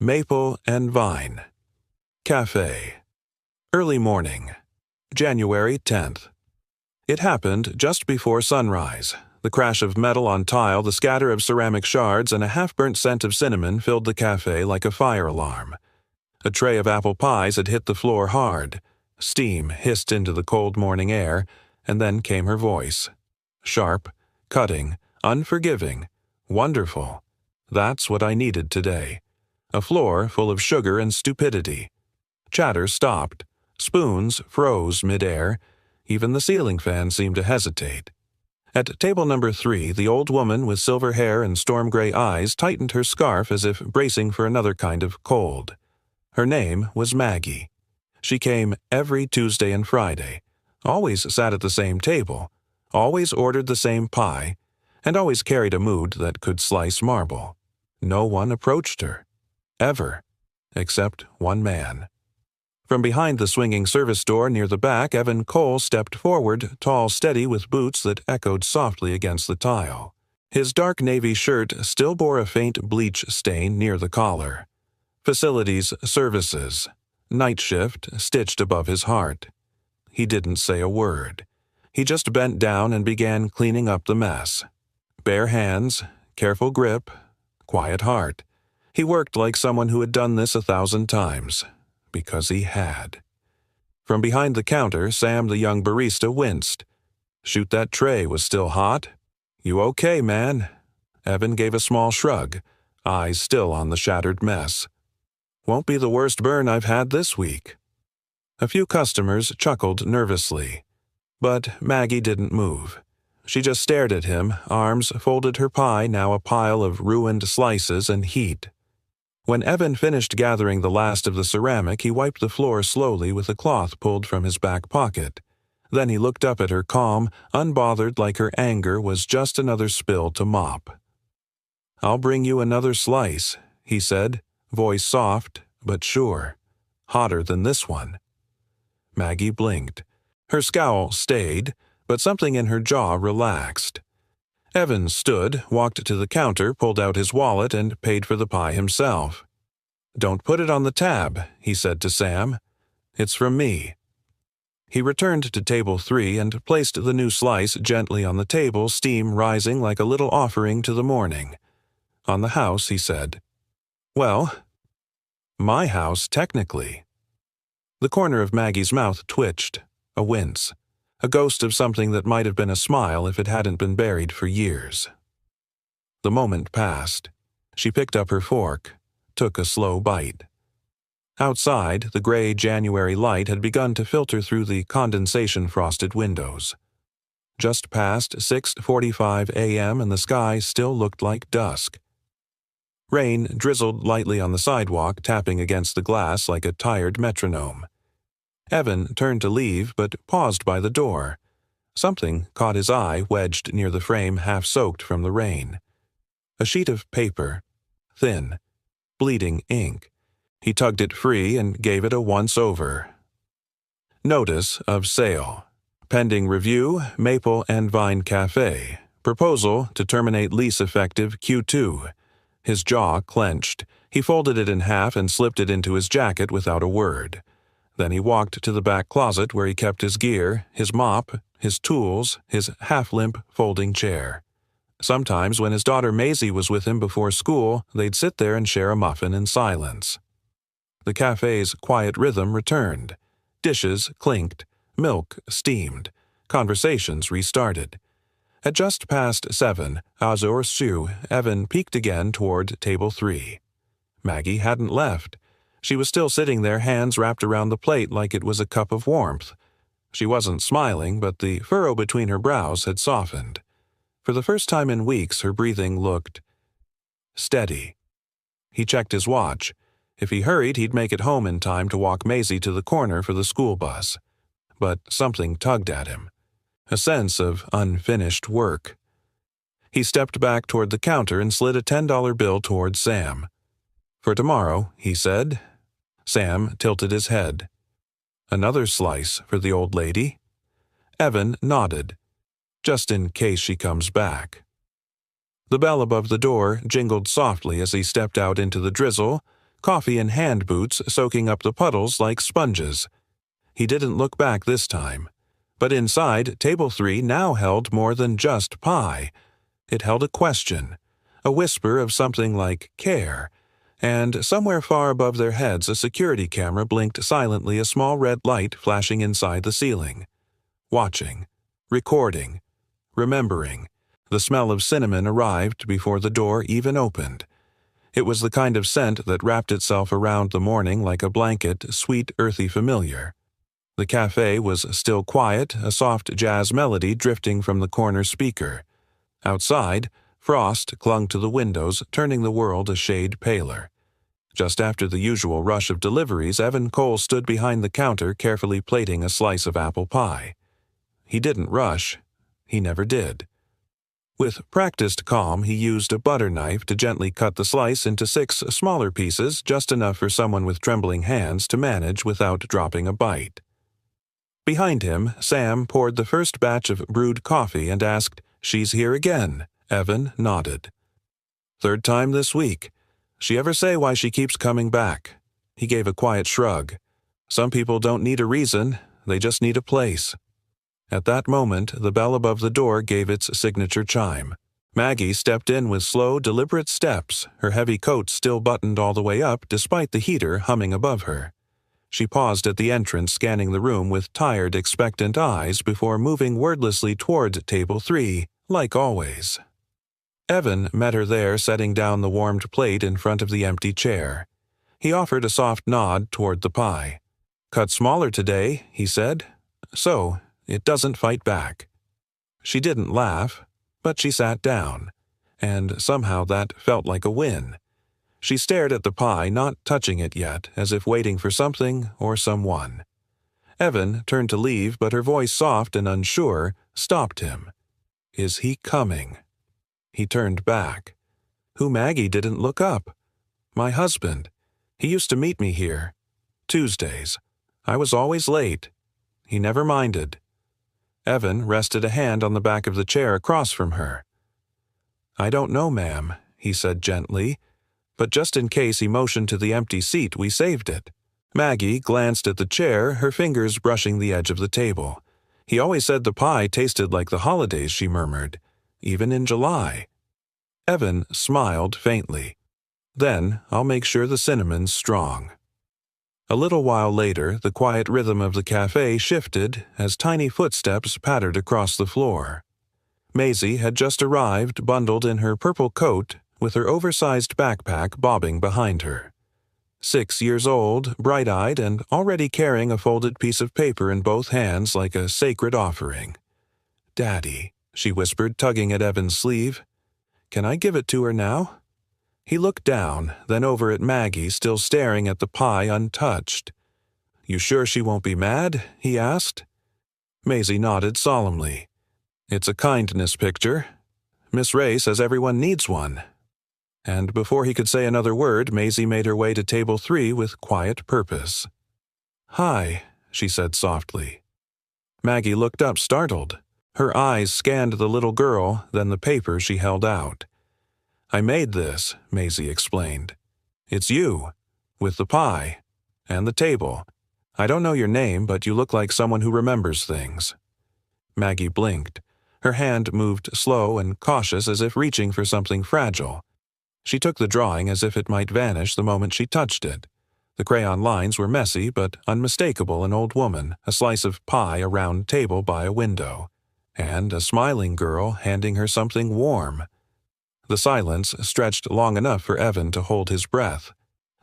Maple and Vine. Cafe. Early morning. January 10th. It happened just before sunrise. The crash of metal on tile, the scatter of ceramic shards, and a half-burnt scent of cinnamon filled the cafe like a fire alarm. A tray of apple pies had hit the floor hard. Steam hissed into the cold morning air, and then came her voice. Sharp, cutting, unforgiving, wonderful. That's what I needed today. A floor full of sugar and stupidity. Chatter stopped. Spoons froze mid-air. Even the ceiling fan seemed to hesitate. At table number 3, the old woman with silver hair and storm-gray eyes tightened her scarf as if bracing for another kind of cold. Her name was Maggie. She came every Tuesday and Friday, always sat at the same table, always ordered the same pie, and always carried a mood that could slice marble. No one approached her. Ever. Except one man. From behind the swinging service door near the back, Evan Cole stepped forward, tall, steady, with boots that echoed softly against the tile. His dark navy shirt still bore a faint bleach stain near the collar. Facilities, services. Night shift stitched above his heart. He didn't say a word. He just bent down and began cleaning up the mess. Bare hands, careful grip, quiet heart. He worked like someone who had done this 1,000 times. Because he had. From behind the counter, Sam, the young barista, winced. Shoot, that tray was still hot. You okay, man? Evan gave a small shrug, eyes still on the shattered mess. Won't be the worst burn I've had this week. A few customers chuckled nervously. But Maggie didn't move. She just stared at him, arms folded, her pie now a pile of ruined slices and heat. When Evan finished gathering the last of the ceramic, he wiped the floor slowly with a cloth pulled from his back pocket. Then he looked up at her calm, unbothered, like her anger was just another spill to mop. "I'll bring you another slice," he said, voice soft but sure. Hotter than this one. Maggie blinked. Her scowl stayed, but something in her jaw relaxed. Evan stood, walked to the counter, pulled out his wallet, and paid for the pie himself. "Don't put it on the tab," he said to Sam. "It's from me." He returned to table 3 and placed the new slice gently on the table, steam rising like a little offering to the morning. "On the house," he said. "Well, my house, technically." The corner of Maggie's mouth twitched, a wince. A ghost of something that might have been a smile if it hadn't been buried for years. The moment passed. She picked up her fork, took a slow bite. Outside, the gray January light had begun to filter through the condensation-frosted windows. Just past 6:45 a.m. and the sky still looked like dusk. Rain drizzled lightly on the sidewalk, tapping against the glass like a tired metronome. Evan turned to leave, but paused by the door. Something caught his eye, wedged near the frame, half-soaked from the rain. A sheet of paper, thin, bleeding ink. He tugged it free and gave it a once-over. Notice of sale. Pending review, Maple and Vine Cafe. Proposal to terminate lease effective Q2. His jaw clenched. He folded it in half and slipped it into his jacket without a word. Then he walked to the back closet where he kept his gear, his mop, his tools, his half-limp folding chair. Sometimes when his daughter Maisie was with him before school, they'd sit there and share a muffin in silence. The cafe's quiet rhythm returned. Dishes clinked, milk steamed, conversations restarted. At just past 7, Azur Su, Evan peeked again toward table 3. Maggie hadn't left. She was still sitting there, hands wrapped around the plate like it was a cup of warmth. She wasn't smiling, but the furrow between her brows had softened. For the first time in weeks, her breathing looked steady. He checked his watch. If he hurried, he'd make it home in time to walk Maisie to the corner for the school bus. But something tugged at him. A sense of unfinished work. He stepped back toward the counter and slid a $10 bill toward Sam. "For tomorrow," he said. Sam tilted his head. "Another slice for the old lady?" Evan nodded. "Just in case she comes back." The bell above the door jingled softly as he stepped out into the drizzle, coffee in hand boots soaking up the puddles like sponges. He didn't look back this time. But inside, Table 3 now held more than just pie. It held a question, a whisper of something like care, and somewhere far above their heads a security camera blinked silently, a small red light flashing inside the ceiling. Watching, recording, remembering. The smell of cinnamon arrived before the door even opened. It was the kind of scent that wrapped itself around the morning like a blanket, sweet, earthy familiar. The cafe was still quiet, a soft jazz melody drifting from the corner speaker. Outside, frost clung to the windows, turning the world a shade paler. Just after the usual rush of deliveries, Evan Cole stood behind the counter carefully plating a slice of apple pie. He didn't rush. He never did. With practiced calm, he used a butter knife to gently cut the slice into 6 smaller pieces, just enough for someone with trembling hands to manage without dropping a bite. Behind him, Sam poured the first batch of brewed coffee and asked, "She's here again?" Evan nodded. "Third time this week. She ever say why she keeps coming back?" He gave a quiet shrug. "Some people don't need a reason, they just need a place." At that moment, the bell above the door gave its signature chime. Maggie stepped in with slow, deliberate steps, her heavy coat still buttoned all the way up despite the heater humming above her. She paused at the entrance, scanning the room with tired, expectant eyes before moving wordlessly toward Table 3, like always. Evan met her there, setting down the warmed plate in front of the empty chair. He offered a soft nod toward the pie. "Cut smaller today," he said. "So, it doesn't fight back." She didn't laugh, but she sat down, and somehow that felt like a win. She stared at the pie, not touching it yet, as if waiting for something or someone. Evan turned to leave, but her voice, soft and unsure, stopped him. "Is he coming?" He turned back. "Who Maggie didn't look up?" "My husband. He used to meet me here. Tuesdays. I was always late. He never minded." Evan rested a hand on the back of the chair across from her. "I don't know, ma'am," he said gently, "but just in case he motioned to the empty seat, we saved it." Maggie glanced at the chair, her fingers brushing the edge of the table. "He always said the pie tasted like the holidays," she murmured, "even in July." Evan smiled faintly. "Then I'll make sure the cinnamon's strong." A little while later, the quiet rhythm of the cafe shifted as tiny footsteps pattered across the floor. Maisie had just arrived, bundled in her purple coat, with her oversized backpack bobbing behind her. 6 years old, bright-eyed, and already carrying a folded piece of paper in both hands like a sacred offering. "Daddy," she whispered, tugging at Evan's sleeve. "Can I give it to her now?" He looked down, then over at Maggie, still staring at the pie untouched. "You sure she won't be mad?" he asked. Maisie nodded solemnly. "It's a kindness picture. Miss Ray says everyone needs one." And before he could say another word, Maisie made her way to Table 3 with quiet purpose. "Hi," she said softly. Maggie looked up, startled. Her eyes scanned the little girl, then the paper she held out. "I made this," Maisie explained. "It's you, with the pie, and the table. I don't know your name, but you look like someone who remembers things." Maggie blinked. Her hand moved slow and cautious, as if reaching for something fragile. She took the drawing as if it might vanish the moment she touched it. The crayon lines were messy but unmistakable: an old woman, a slice of pie, a round table by a window, and a smiling girl handing her something warm. The silence stretched long enough for Evan to hold his breath.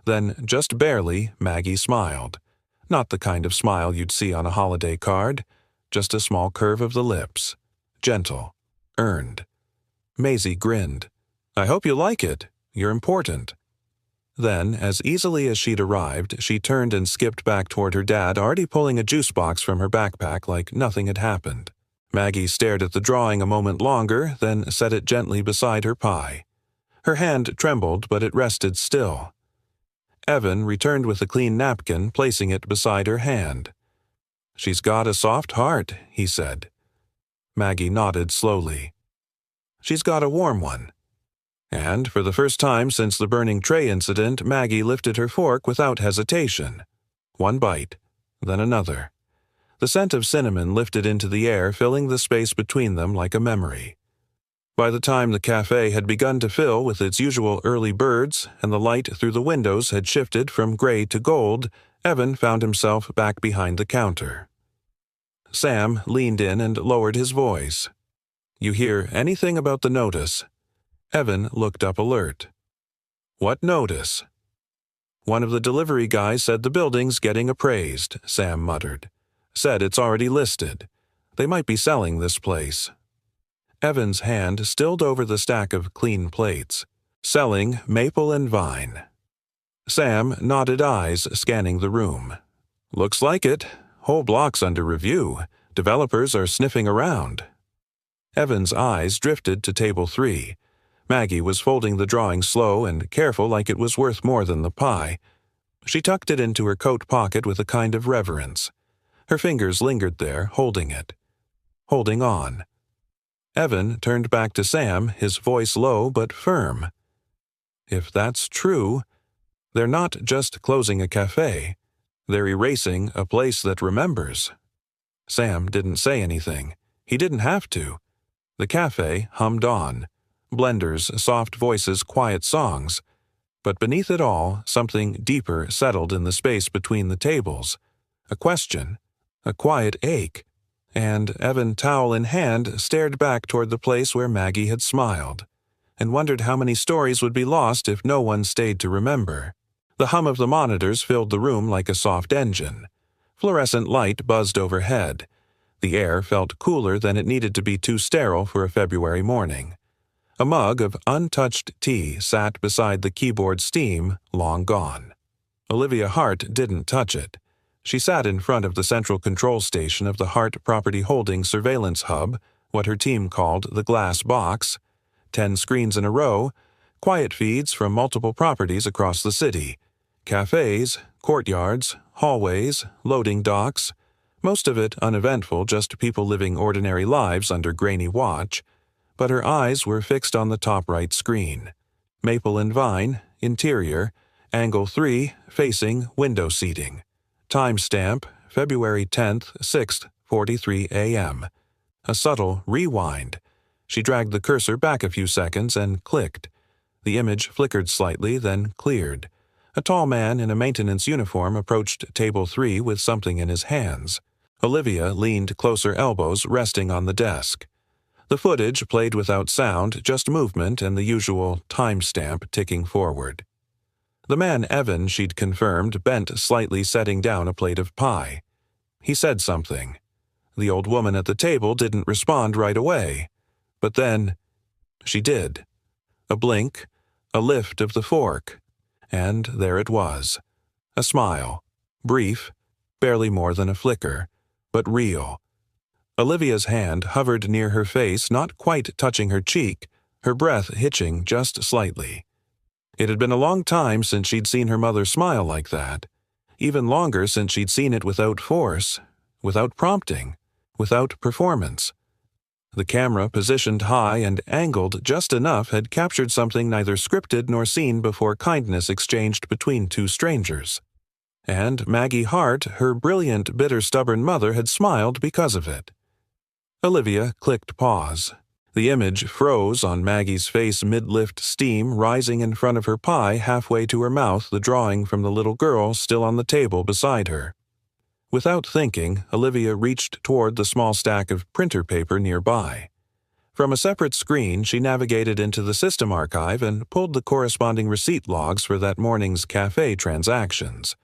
Then, just barely, Maggie smiled. Not the kind of smile you'd see on a holiday card, just a small curve of the lips. Gentle, earned. Maisie grinned. "I hope you like it. You're important." Then, as easily as she'd arrived, she turned and skipped back toward her dad, already pulling a juice box from her backpack like nothing had happened. Maggie stared at the drawing a moment longer, then set it gently beside her pie. Her hand trembled, but it rested still. Evan returned with a clean napkin, placing it beside her hand. "She's got a soft heart," he said. Maggie nodded slowly. "She's got a warm one." And for the first time since the burning tray incident, Maggie lifted her fork without hesitation. One bite, then another. The scent of cinnamon lifted into the air, filling the space between them like a memory. By the time the cafe had begun to fill with its usual early birds and the light through the windows had shifted from gray to gold, Evan found himself back behind the counter. Sam leaned in and lowered his voice. "You hear anything about the notice?" Evan looked up alert. "What notice?" "One of the delivery guys said the building's getting appraised," Sam muttered. "Said it's already listed. They might be selling this place." Evan's hand stilled over the stack of clean plates. "Selling Maple and Vine." Sam nodded, eyes scanning the room. "Looks like it. Whole block's under review. Developers are sniffing around." Evan's eyes drifted to table 3. Maggie was folding the drawing slow and careful like it was worth more than the pie. She tucked it into her coat pocket with a kind of reverence. Her fingers lingered there, holding it. Holding on. Evan turned back to Sam, his voice low but firm. "If that's true, they're not just closing a cafe. They're erasing a place that remembers." Sam didn't say anything. He didn't have to. The cafe hummed on. Blenders, soft voices, quiet songs. But beneath it all, something deeper settled in the space between the tables. A question. A quiet ache. And Evan, towel in hand, stared back toward the place where Maggie had smiled, and wondered how many stories would be lost if no one stayed to remember. The hum of the monitors filled the room like a soft engine. Fluorescent light buzzed overhead. The air felt cooler than it needed to be too sterile for a February morning. A mug of untouched tea sat beside the keyboard, steam long gone. Olivia Hart didn't touch it. She sat in front of the central control station of the Hart Property Holdings Surveillance Hub, what her team called the glass box. 10 screens in a row, quiet feeds from multiple properties across the city. Cafes, courtyards, hallways, loading docks. Most of it uneventful, just people living ordinary lives under grainy watch. But her eyes were fixed on the top right screen. Maple and Vine, interior, angle 3, facing window seating. Timestamp, February 10th, 6:43 a.m. A subtle rewind. She dragged the cursor back a few seconds and clicked. The image flickered slightly, then cleared. A tall man in a maintenance uniform approached table 3 with something in his hands. Olivia leaned closer, elbows resting on the desk. The footage played without sound, just movement and the usual timestamp ticking forward. The man Evan, she'd confirmed, bent slightly, setting down a plate of pie. He said something. The old woman at the table didn't respond right away. But then, she did. A blink, a lift of the fork, and there it was. A smile. Brief, barely more than a flicker, but real. Olivia's hand hovered near her face, not quite touching her cheek, her breath hitching just slightly. It had been a long time since she'd seen her mother smile like that. Even longer since she'd seen it without force, without prompting, without performance. The camera, positioned high and angled just enough, had captured something neither scripted nor seen before, kindness exchanged between two strangers. And Maggie Hart, her brilliant, bitter, stubborn mother, had smiled because of it. Olivia clicked pause. The image froze on Maggie's face, mid-lift, steam rising in front of her pie, halfway to her mouth, the drawing from the little girl still on the table beside her. Without thinking, Olivia reached toward the small stack of printer paper nearby. From a separate screen, she navigated into the system archive and pulled the corresponding receipt logs for that morning's cafe transactions.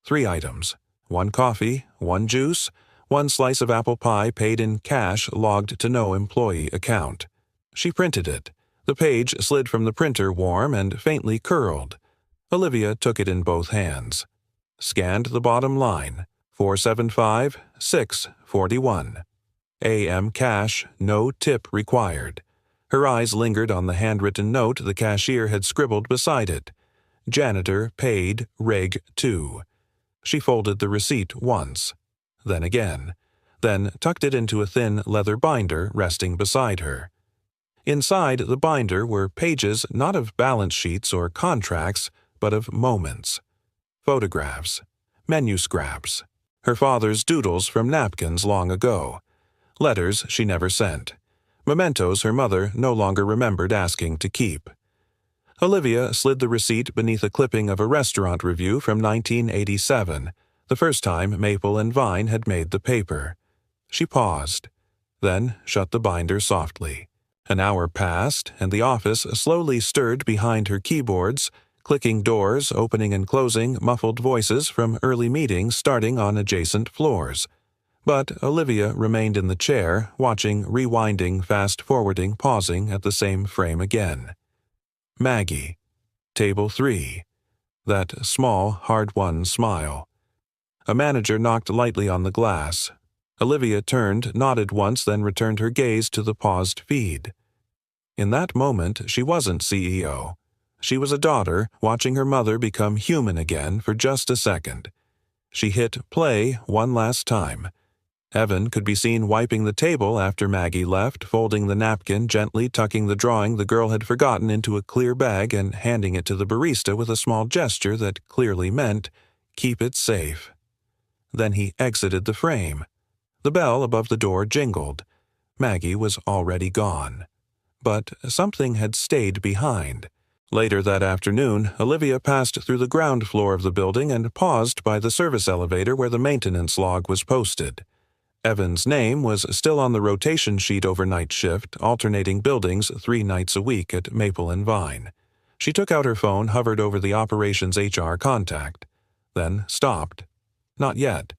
3 items. 1 coffee, 1 juice, 1 slice of apple pie paid in cash, logged to no employee account. She printed it. The page slid from the printer, warm and faintly curled. Olivia took it in both hands. Scanned the bottom line. 475-641. AM cash, no tip required. Her eyes lingered on the handwritten note the cashier had scribbled beside it. Janitor paid Reg 2. She folded the receipt once, then again, then tucked it into a thin leather binder resting beside her. Inside the binder were pages not of balance sheets or contracts, but of moments. Photographs, menu scraps, her father's doodles from napkins long ago, letters she never sent, mementos her mother no longer remembered asking to keep. Olivia slid the receipt beneath a clipping of a restaurant review from 1987, the first time Maple and Vine had made the paper. She paused, then shut the binder softly. An hour passed, and the office slowly stirred behind her keyboards, clicking doors, opening and closing, muffled voices from early meetings starting on adjacent floors. But Olivia remained in the chair, watching, rewinding, fast-forwarding, pausing at the same frame again. Maggie. Table 3. That small, hard-won smile. A manager knocked lightly on the glass. Olivia turned, nodded once, then returned her gaze to the paused feed. In that moment, she wasn't CEO. She was a daughter, watching her mother become human again for just a second. She hit play one last time. Evan could be seen wiping the table after Maggie left, folding the napkin, gently tucking the drawing the girl had forgotten into a clear bag and handing it to the barista with a small gesture that clearly meant, "Keep it safe." Then he exited the frame. The bell above the door jingled. Maggie was already gone. But something had stayed behind. Later that afternoon, Olivia passed through the ground floor of the building and paused by the service elevator where the maintenance log was posted. Evan's name was still on the rotation sheet overnight shift, alternating buildings 3 nights a week at Maple and Vine. She took out her phone, hovered over the operations HR contact, then stopped. Not yet.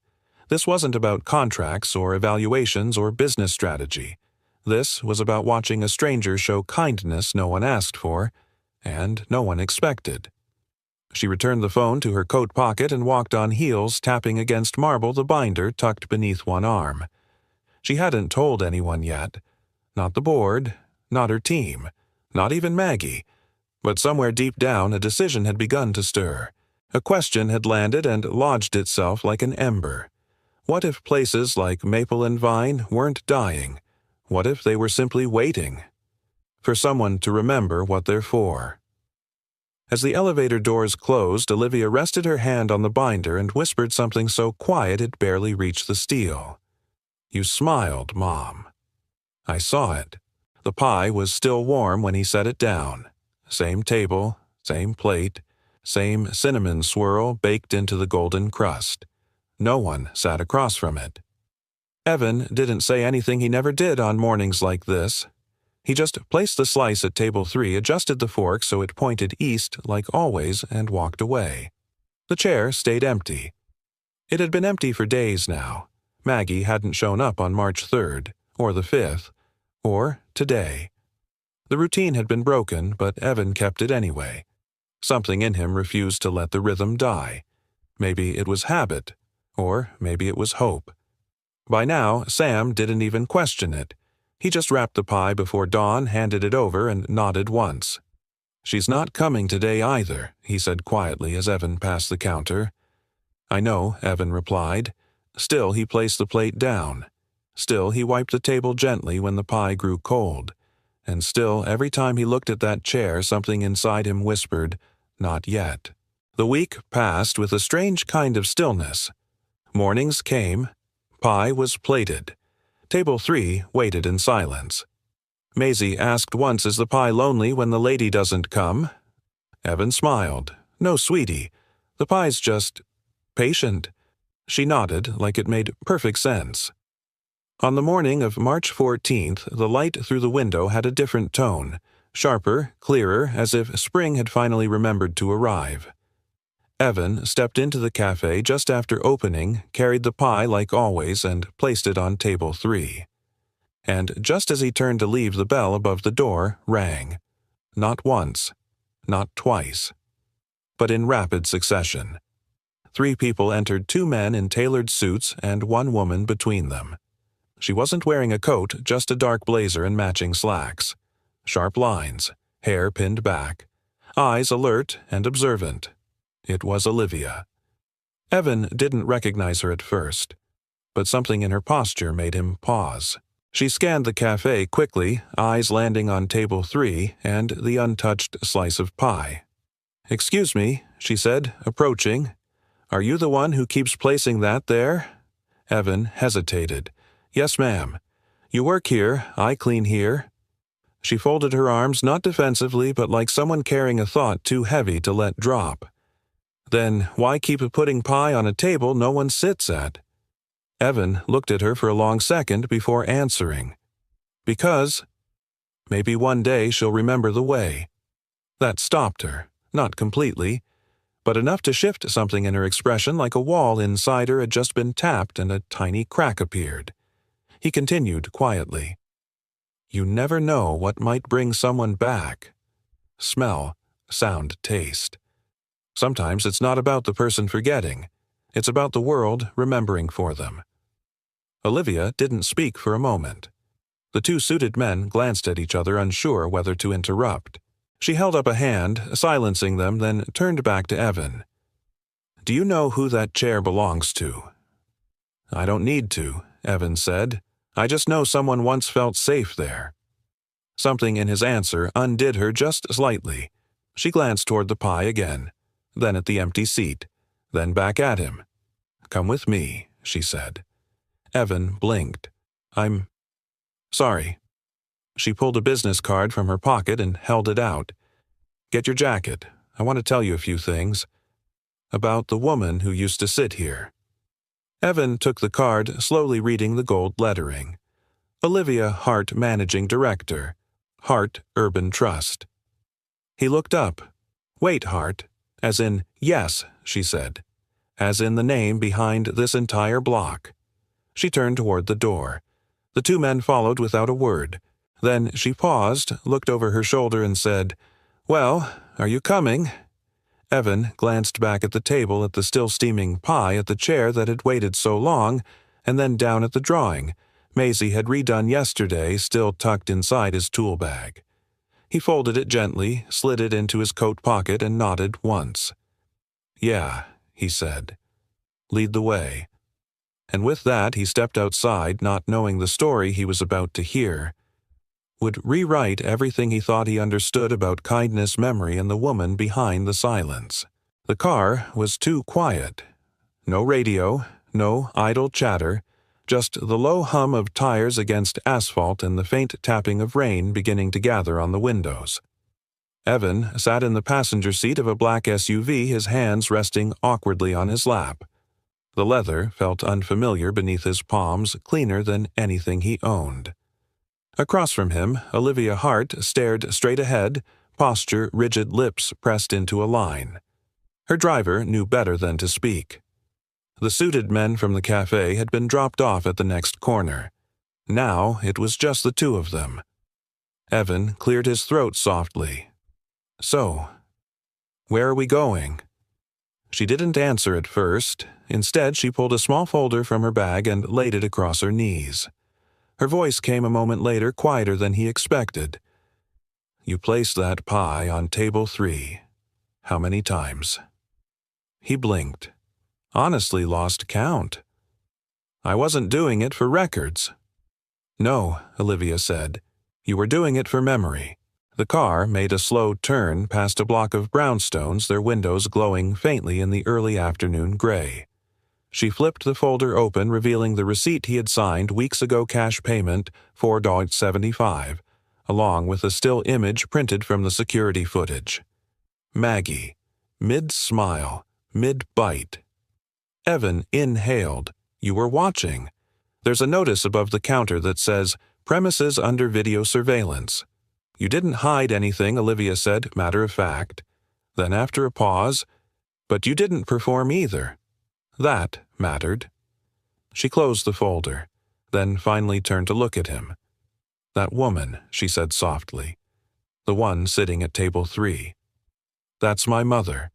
This wasn't about contracts or evaluations or business strategy. This was about watching a stranger show kindness no one asked for, and no one expected. She returned the phone to her coat pocket and walked on heels, tapping against marble the binder tucked beneath one arm. She hadn't told anyone yet. Not the board, not her team, not even Maggie. But somewhere deep down a decision had begun to stir. A question had landed and lodged itself like an ember. What if places like Maple and Vine weren't dying? What if they were simply waiting? For someone to remember what they're for. As the elevator doors closed, Olivia rested her hand on the binder and whispered something so quiet it barely reached the steel. "You smiled, Mom." "I saw it." The pie was still warm when he set it down. Same table, same plate, same cinnamon swirl baked into the golden crust. No one sat across from it. Evan didn't say anything he never did on mornings like this. He just placed the slice at table 3, adjusted the fork so it pointed east like always, and walked away. The chair stayed empty. It had been empty for days now. Maggie hadn't shown up on March 3rd, or the 5th, or today. The routine had been broken, but Evan kept it anyway. Something in him refused to let the rhythm die. Maybe it was habit, or maybe it was hope. By now, Sam didn't even question it. He just wrapped the pie before dawn, handed it over, and nodded once. "She's not coming today either," he said quietly as Evan passed the counter. "I know," Evan replied. Still he placed the plate down. Still he wiped the table gently when the pie grew cold. And still, every time he looked at that chair, something inside him whispered, "Not yet." The week passed with a strange kind of stillness. Mornings came. Pie was plated. Table 3 waited in silence. Maisie asked once, "Is the pie lonely when the lady doesn't come?" Evan smiled. "No, sweetie. The pie's just patient." She nodded like it made perfect sense. On the morning of March 14th, the light through the window had a different tone, sharper, clearer, as if spring had finally remembered to arrive. Evan stepped into the cafe just after opening, carried the pie like always, and placed it on table 3. And just as he turned to leave, the bell above the door rang. Not once, not twice, but in rapid succession. 3 people entered, 2 men in tailored suits and 1 woman between them. She wasn't wearing a coat, just a dark blazer and matching slacks. Sharp lines, hair pinned back, eyes alert and observant. It was Olivia. Evan didn't recognize her at first, but something in her posture made him pause. She scanned the cafe quickly, eyes landing on table 3 and the untouched slice of pie. "Excuse me," she said, approaching. "Are you the one who keeps placing that there?" Evan hesitated. "Yes, ma'am. You work here, I clean here." She folded her arms not defensively but like someone carrying a thought too heavy to let drop. "Then why keep putting pie on a table no one sits at?" Evan looked at her for a long second before answering. "Because maybe one day she'll remember the way." That stopped her, not completely, but enough to shift something in her expression like a wall inside her had just been tapped and a tiny crack appeared. He continued quietly. "You never know what might bring someone back. Smell, sound, taste. Sometimes it's not about the person forgetting. It's about the world remembering for them." Olivia didn't speak for a moment. The two suited men glanced at each other, unsure whether to interrupt. She held up a hand, silencing them, then turned back to Evan. "Do you know who that chair belongs to?" "I don't need to," Evan said. "I just know someone once felt safe there." Something in his answer undid her just slightly. She glanced toward the pie again, then at the empty seat, then back at him. "Come with me," she said. Evan blinked. "I'm sorry." She pulled a business card from her pocket and held it out. "Get your jacket. I want to tell you a few things. About the woman who used to sit here." Evan took the card, slowly reading the gold lettering. Olivia Hart Managing Director, Hart Urban Trust. He looked up. "Wait, Hart. As in, yes," she said. "As in the name behind this entire block." She turned toward the door. The two men followed without a word. Then she paused, looked over her shoulder and said, "Well, are you coming?" Evan glanced back at the table, at the still steaming pie, at the chair that had waited so long, and then down at the drawing Maisie had redone yesterday, still tucked inside his tool bag. He folded it gently, slid it into his coat pocket, and nodded once. "Yeah," he said. "Lead the way." And with that he stepped outside, not knowing the story he was about to hear. Would rewrite everything he thought he understood about kindness, memory, and the woman behind the silence. The car was too quiet. No radio, no idle chatter, just the low hum of tires against asphalt and the faint tapping of rain beginning to gather on the windows. Evan sat in the passenger seat of a black SUV, his hands resting awkwardly on his lap. The leather felt unfamiliar beneath his palms, cleaner than anything he owned. Across from him, Olivia Hart stared straight ahead, posture rigid, lips pressed into a line. Her driver knew better than to speak. The suited men from the cafe had been dropped off at the next corner. Now it was just the two of them. Evan cleared his throat softly. "So, where are we going?" She didn't answer at first. Instead, she pulled a small folder from her bag and laid it across her knees. Her voice came a moment later, quieter than he expected. "You placed that pie on table 3. How many times?" He blinked. Honestly lost count. "I wasn't doing it for records." "No," Olivia said. "You were doing it for memory." The car made a slow turn past a block of brownstones, their windows glowing faintly in the early afternoon gray. She flipped the folder open, revealing the receipt he had signed weeks ago, cash payment, $4.75, along with a still image printed from the security footage. Maggie, mid-smile, mid-bite. Evan inhaled. "You were watching. There's a notice above the counter that says, 'Premises under video surveillance.' You didn't hide anything," Olivia said, matter of fact. Then after a pause, "But you didn't perform either. That mattered." She closed the folder, then finally turned to look at him. "That woman," she said softly. "The one sitting at table 3. That's my mother."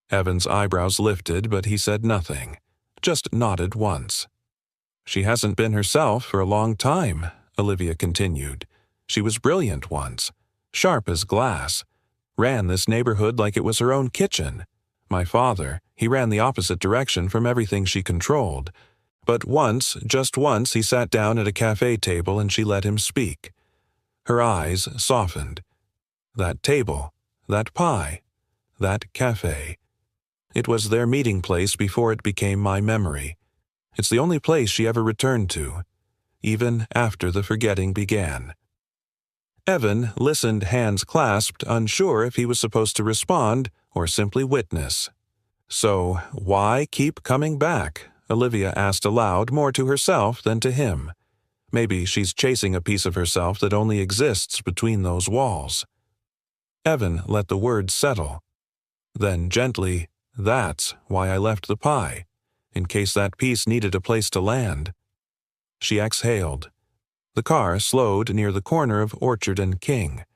Evan's eyebrows lifted, but he said nothing, just nodded once. "She hasn't been herself for a long time," Olivia continued. "She was brilliant once, sharp as glass, ran this neighborhood like it was her own kitchen. My father, he ran the opposite direction from everything she controlled. But once, just once, he sat down at a cafe table and she let him speak. Her eyes softened. That table, that pie, that cafe. It was their meeting place before it became my memory. It's the only place she ever returned to, even after the forgetting began. Evan listened, hands clasped, unsure if he was supposed to respond or simply witness. "So, why keep coming back?" Olivia asked aloud, more to herself than to him. Maybe she's chasing a piece of herself that only exists between those walls. Evan let the words settle. Then gently, "That's why I left the pie, in case that piece needed a place to land." She exhaled. The car slowed near the corner of Orchard and King.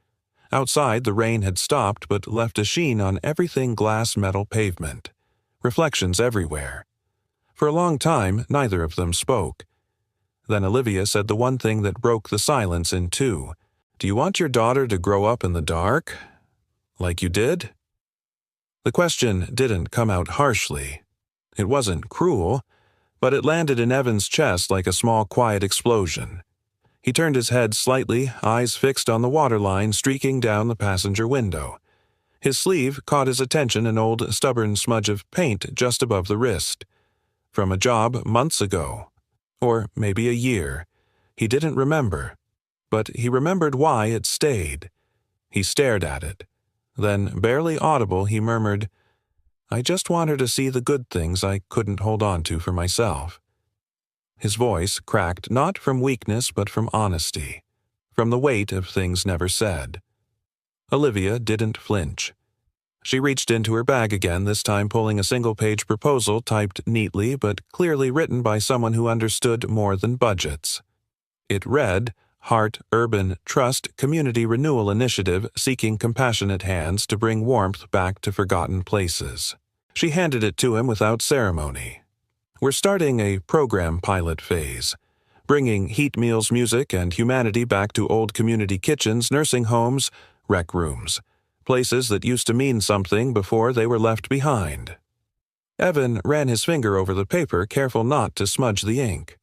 Outside, the rain had stopped but left a sheen on everything glass-metal pavement. Reflections everywhere. For a long time, neither of them spoke. Then Olivia said the one thing that broke the silence in two. "Do you want your daughter to grow up in the dark? Like you did?" The question didn't come out harshly. It wasn't cruel, but it landed in Evan's chest like a small, quiet explosion. He turned his head slightly, eyes fixed on the waterline streaking down the passenger window. His sleeve caught his attention, an old, stubborn smudge of paint just above the wrist. From a job months ago. Or maybe a year. He didn't remember. But he remembered why it stayed. He stared at it. Then, barely audible, he murmured, "I just want her to see the good things I couldn't hold on to for myself." His voice cracked not from weakness but from honesty, from the weight of things never said. Olivia didn't flinch. She reached into her bag again, this time pulling a single-page proposal typed neatly but clearly written by someone who understood more than budgets. It read, "Heart Urban Trust Community Renewal Initiative seeking compassionate hands to bring warmth back to forgotten places." She handed it to him without ceremony. "We're starting a program pilot phase, bringing heat meals, music, and humanity back to old community kitchens, nursing homes, rec rooms, places that used to mean something before they were left behind." Evan ran his finger over the paper, careful not to smudge the ink.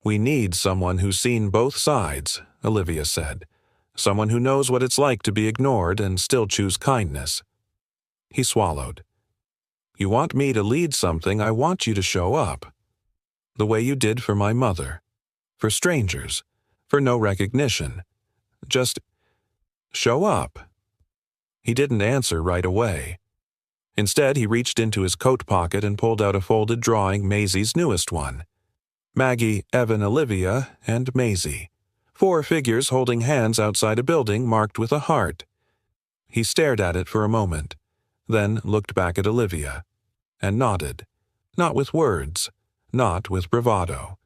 "We need someone who's seen both sides," Olivia said. "Someone who knows what it's like to be ignored and still choose kindness." He swallowed. "You want me to lead something, I want you to show up. The way you did for my mother. For strangers. For no recognition. Just show up." He didn't answer right away. Instead, he reached into his coat pocket and pulled out a folded drawing, Maisie's newest one. Maggie, Evan, Olivia, and Maisie. 4 figures holding hands outside a building marked with a heart. He stared at it for a moment, then looked back at Olivia, and nodded. Not with words, not with bravado.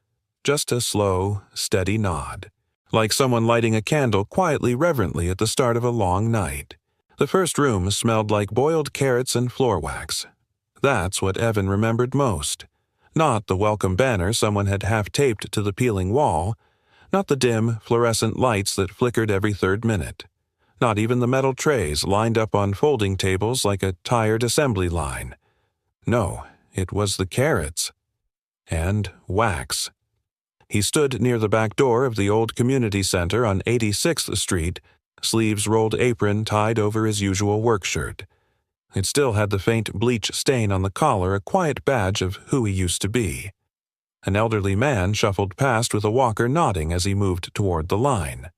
Just a slow, steady nod, like someone lighting a candle quietly, reverently at the start of a long night. The first room smelled like boiled carrots and floor wax. That's what Evan remembered most. Not the welcome banner someone had half-taped to the peeling wall, not the dim, fluorescent lights that flickered every 3rd minute, not even the metal trays lined up on folding tables like a tired assembly line. No, it was the carrots. And wax. He stood near the back door of the old community center on 86th Street, sleeves rolled apron tied over his usual work shirt. It still had the faint bleach stain on the collar, a quiet badge of who he used to be. An elderly man shuffled past with a walker, nodding as he moved toward the line.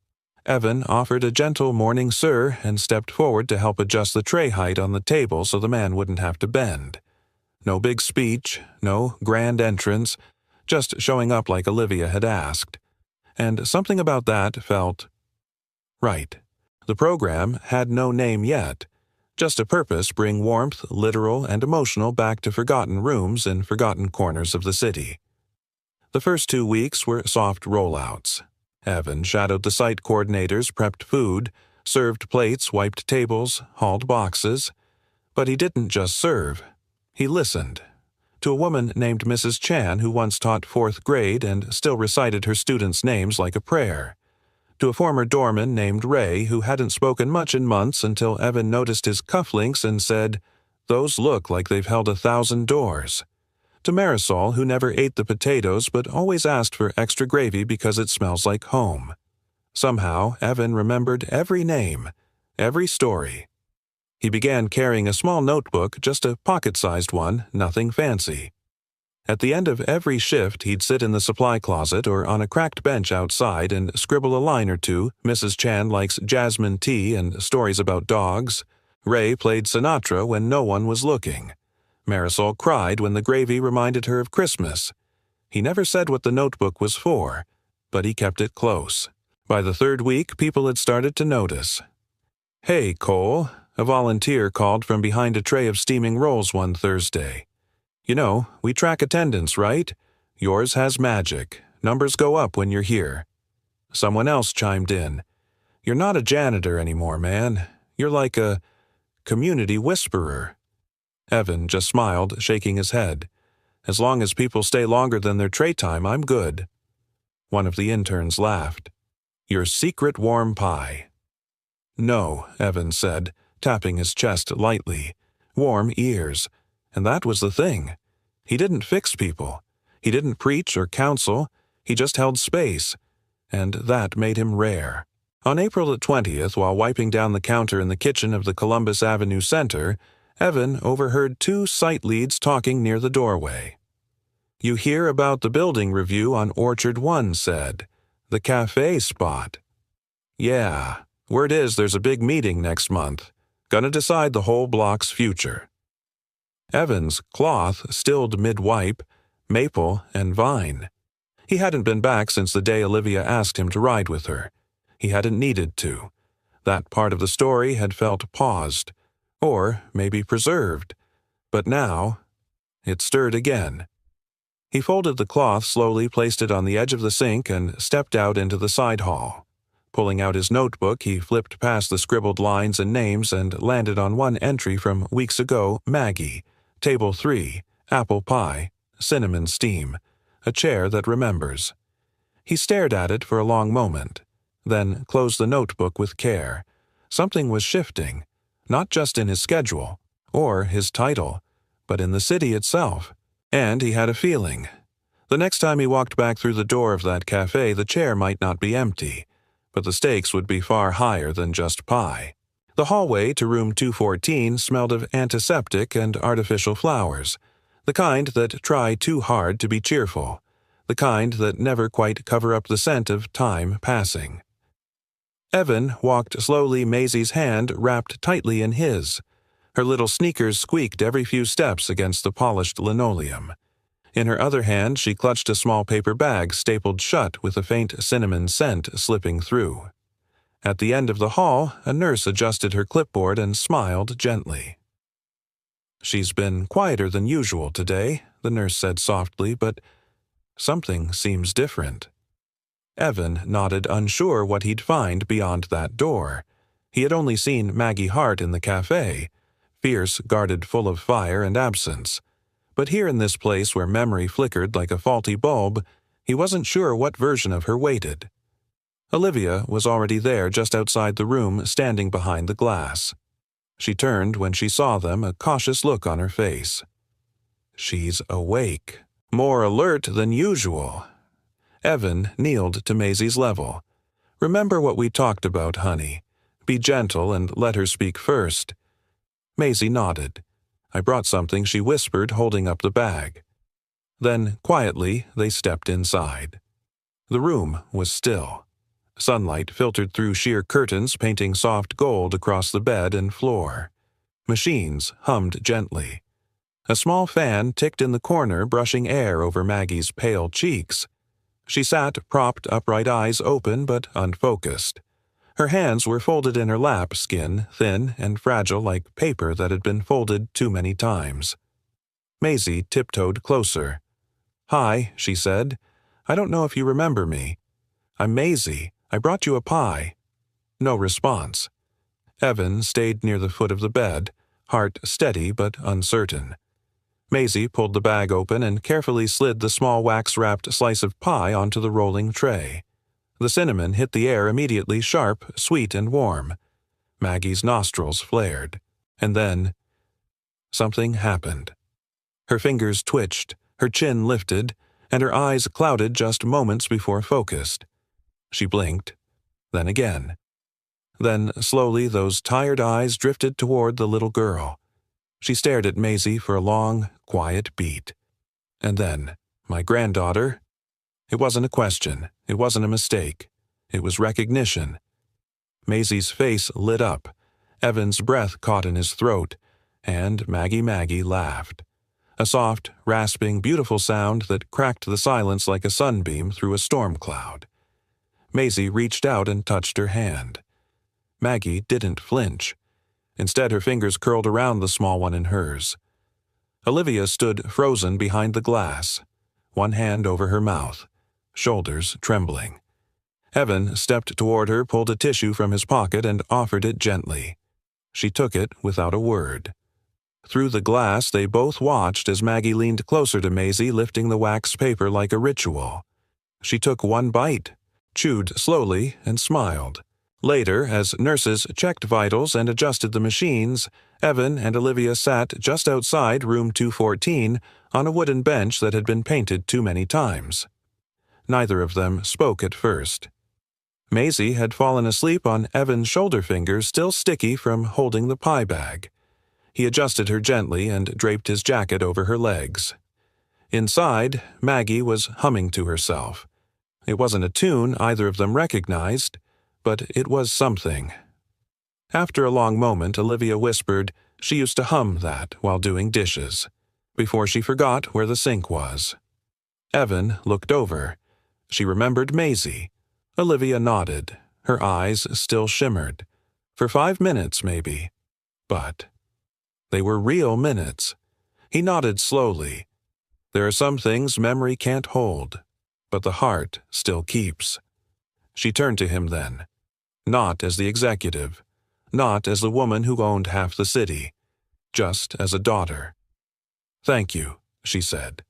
Evan offered a gentle morning sir and stepped forward to help adjust the tray height on the table so the man wouldn't have to bend. No big speech, no grand entrance, just showing up like Olivia had asked. And something about that felt right. The program had no name yet, just a purpose: bring warmth, literal and emotional, back to forgotten rooms in forgotten corners of the city. The first 2 weeks were soft rollouts. Evan shadowed the site coordinators, prepped food, served plates, wiped tables, hauled boxes. But he didn't just serve. He listened. To a woman named Mrs. Chan who once taught 4th grade and still recited her students' names like a prayer. To a former doorman named Ray who hadn't spoken much in months until Evan noticed his cufflinks and said, "Those look like they've held 1,000 doors." to Marisol, who never ate the potatoes but always asked for extra gravy because it smells like home. Somehow, Evan remembered every name, every story. He began carrying a small notebook, just a pocket-sized one, nothing fancy. At the end of every shift, he'd sit in the supply closet or on a cracked bench outside and scribble a line or two. Mrs. Chan likes jasmine tea and stories about dogs. Ray played Sinatra when no one was looking. Marisol cried when the gravy reminded her of Christmas. He never said what the notebook was for, but he kept it close. By the third week, people had started to notice. "Hey, Cole," a volunteer called from behind a tray of steaming rolls one Thursday. "You know, we track attendance, right? Yours has magic. Numbers go up when you're here." Someone else chimed in. "You're not a janitor anymore, man. You're like a community whisperer." Evan just smiled, shaking his head. "As long as people stay longer than their tray time, I'm good." One of the interns laughed. "Your secret warm pie." "No," Evan said, tapping his chest lightly. "Warm ears. And that was the thing. He didn't fix people. He didn't preach or counsel. He just held space. And that made him rare." On April the 20th, while wiping down the counter in the kitchen of the Columbus Avenue Center, Evan overheard two sight leads talking near the doorway. "You hear about the building review on Orchard 1 said. The cafe spot." "Yeah. Word is there's a big meeting next month. Gonna decide the whole block's future." Evan's cloth stilled mid-wipe, maple and vine. He hadn't been back since the day Olivia asked him to ride with her. He hadn't needed to. That part of the story had felt paused, or maybe preserved. But now, it stirred again. He folded the cloth slowly, placed it on the edge of the sink, and stepped out into the side hall. Pulling out his notebook, he flipped past the scribbled lines and names and landed on one entry from weeks ago: Maggie, Table 3, apple pie, cinnamon steam, a chair that remembers. He stared at it for a long moment, then closed the notebook with care. Something was shifting, not just in his schedule, or his title, but in the city itself. And he had a feeling. The next time he walked back through the door of that cafe, the chair might not be empty, but the stakes would be far higher than just pie. The hallway to room 214 smelled of antiseptic and artificial flowers, the kind that try too hard to be cheerful, the kind that never quite cover up the scent of time passing. Evan walked slowly, Maisie's hand wrapped tightly in his. Her little sneakers squeaked every few steps against the polished linoleum. In her other hand, she clutched a small paper bag stapled shut with a faint cinnamon scent slipping through. At the end of the hall, a nurse adjusted her clipboard and smiled gently. "She's been quieter than usual today," the nurse said softly, "but something seems different." Evan nodded, unsure what he'd find beyond that door. He had only seen Maggie Hart in the cafe, fierce, guarded, full of fire and absence. But here in this place where memory flickered like a faulty bulb, he wasn't sure what version of her waited. Olivia was already there, just outside the room, standing behind the glass. She turned when she saw them, a cautious look on her face. She's awake, more alert than usual. Evan kneeled to Maisie's level. "Remember what we talked about, honey. Be gentle and let her speak first." Maisie nodded. "I brought something," she whispered, holding up the bag. Then, quietly, they stepped inside. The room was still. Sunlight filtered through sheer curtains, painting soft gold across the bed and floor. Machines hummed gently. A small fan ticked in the corner, brushing air over Maggie's pale cheeks. She sat, propped upright, eyes open but unfocused. Her hands were folded in her lap, skin thin and fragile like paper that had been folded too many times. Maisie tiptoed closer. "Hi," she said. "I don't know if you remember me. I'm Maisie. I brought you a pie." No response. Evan stayed near the foot of the bed, heart steady but uncertain. Maisie pulled the bag open and carefully slid the small wax-wrapped slice of pie onto the rolling tray. The cinnamon hit the air immediately, sharp, sweet, and warm. Maggie's nostrils flared. And then, something happened. Her fingers twitched, Her chin lifted, and her eyes clouded just moments before focused. She blinked, then again. Then, slowly, those tired eyes drifted toward the little girl. She stared at Maisie for a long, quiet beat. And then, my granddaughter? It wasn't a question. It wasn't a mistake. It was recognition. Maisie's face lit up. Evan's breath caught in his throat, and Maggie laughed. A soft, rasping, beautiful sound that cracked the silence like a sunbeam through a storm cloud. Maisie reached out and touched her hand. Maggie didn't flinch. Instead, her fingers curled around the small one in hers. Olivia stood frozen behind the glass, one hand over her mouth, shoulders trembling. Evan stepped toward her, pulled a tissue from his pocket, and offered it gently. She took it without a word. Through the glass, they both watched as Maggie leaned closer to Maisie, lifting the wax paper like a ritual. She took one bite, chewed slowly, and smiled. Later, as nurses checked vitals and adjusted the machines, Evan and Olivia sat just outside room 214 on a wooden bench that had been painted too many times. Neither of them spoke at first. Maisie had fallen asleep on Evan's shoulder fingers, still sticky from holding the pie bag. He adjusted her gently and draped his jacket over her legs. Inside, Maggie was humming to herself. It wasn't a tune either of them recognized, but it was something. After a long moment, Olivia whispered she used to hum that while doing dishes, before she forgot where the sink was. Evan looked over. She remembered Maisie. Olivia nodded. Her eyes still shimmered. For 5 minutes, maybe. But they were real minutes. He nodded slowly. There are some things memory can't hold, but the heart still keeps. She turned to him then. Not as the executive, not as the woman who owned half the city, just as a daughter. "Thank you," she said.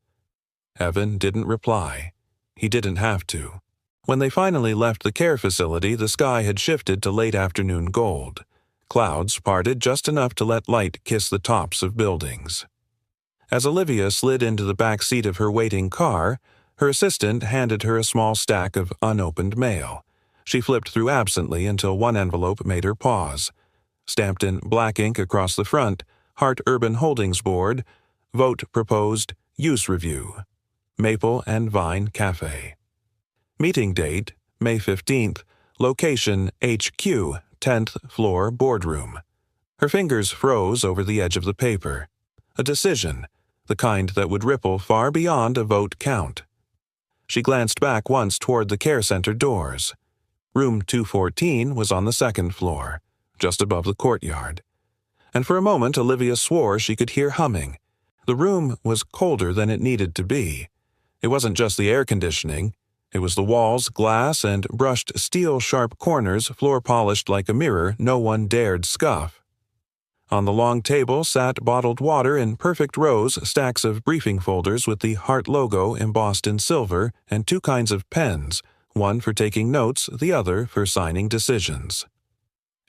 Evan didn't reply. He didn't have to. When they finally left the care facility, the sky had shifted to late afternoon gold. Clouds parted just enough to let light kiss the tops of buildings. As Olivia slid into the back seat of her waiting car, her assistant handed her a small stack of unopened mail. She flipped through absently until one envelope made her pause. Stamped in black ink across the front, Hart Urban Holdings Board, Vote Proposed, Use Review. Maple and Vine Cafe. Meeting date, May 15th. Location, HQ, 10th floor boardroom. Her fingers froze over the edge of the paper. A decision, the kind that would ripple far beyond a vote count. She glanced back once toward the care center doors. Room 214 was on the second floor, just above the courtyard. And for a moment Olivia swore she could hear humming. The room was colder than it needed to be. It wasn't just the air conditioning. It was the walls, glass, and brushed steel-sharp corners, floor-polished like a mirror no one dared scuff. On the long table sat bottled water in perfect rows, stacks of briefing folders with the Hart logo embossed in silver, and 2 kinds of pens, one for taking notes, the other for signing decisions.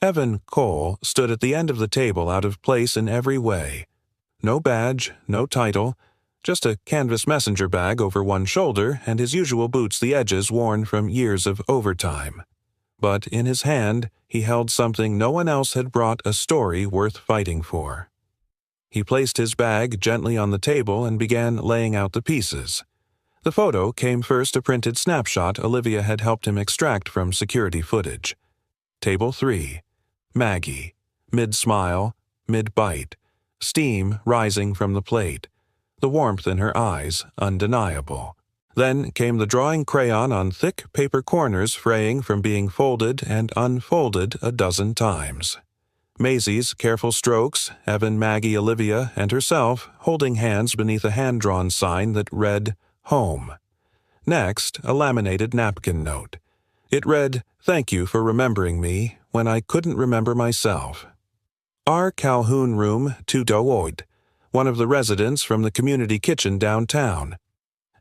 Evan Cole stood at the end of the table, out of place in every way. No badge, no title, just a canvas messenger bag over one shoulder and his usual boots, the edges worn from years of overtime. But in his hand, he held something no one else had brought, a story worth fighting for. He placed his bag gently on the table and began laying out the pieces. The photo came first, a printed snapshot Olivia had helped him extract from security footage. Table 3. Maggie. Mid-smile, mid-bite. Steam rising from the plate. The warmth in her eyes undeniable. Then came the drawing crayon on thick paper corners, fraying from being folded and unfolded a dozen times. Maisie's careful strokes, Evan, Maggie, Olivia, and herself holding hands beneath a hand-drawn sign that read, Home. Next, a laminated napkin note. It read, "Thank you for remembering me when I couldn't remember myself." R. Calhoun Room 208, one of the residents from the community kitchen downtown.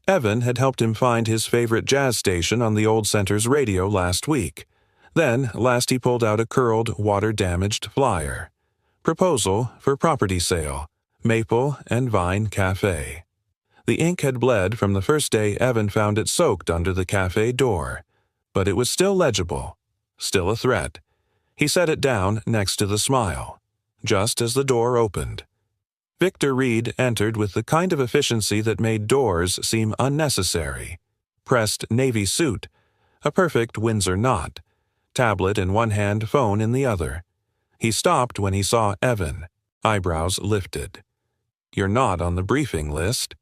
Evan had helped him find his favorite jazz station on the old center's radio last week. Then, last he pulled out a curled, water-damaged flyer. Proposal for property sale, Maple and Vine Cafe. The ink had bled from the first day Evan found it soaked under the cafe door, but it was still legible, still a threat. He set it down next to the smile, just as the door opened. Victor Reed entered with the kind of efficiency that made doors seem unnecessary. Pressed navy suit, a perfect Windsor knot, tablet in one hand, phone in the other. He stopped when he saw Evan, eyebrows lifted. "You're not on the briefing list?"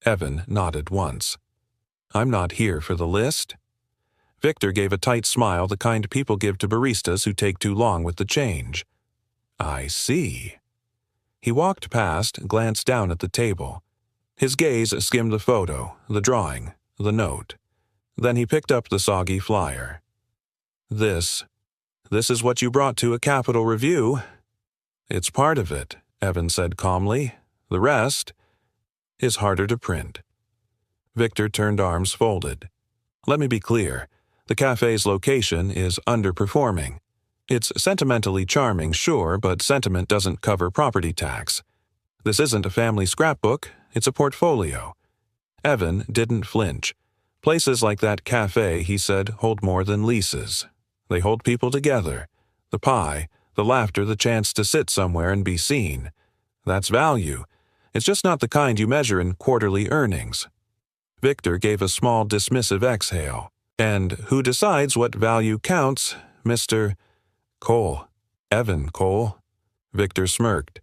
Evan nodded once. "I'm not here for the list." Victor gave a tight smile, the kind people give to baristas who take too long with the change. "I see." He walked past, glanced down at the table. His gaze skimmed the photo, the drawing, the note. Then he picked up the soggy flyer. This is what you brought to a Capitol review." "It's part of it," Evan said calmly. "The rest is harder to print." Victor turned, arms folded. "Let me be clear. The cafe's location is underperforming. It's sentimentally charming, sure, but sentiment doesn't cover property tax. This isn't a family scrapbook, it's a portfolio." Evan didn't flinch. "Places like that cafe," he said, "hold more than leases. They hold people together. The pie, the laughter, the chance to sit somewhere and be seen. That's value. It's just not the kind you measure in quarterly earnings." Victor gave a small dismissive exhale. "And who decides what value counts, Mr. Cole?" "Evan Cole." Victor smirked.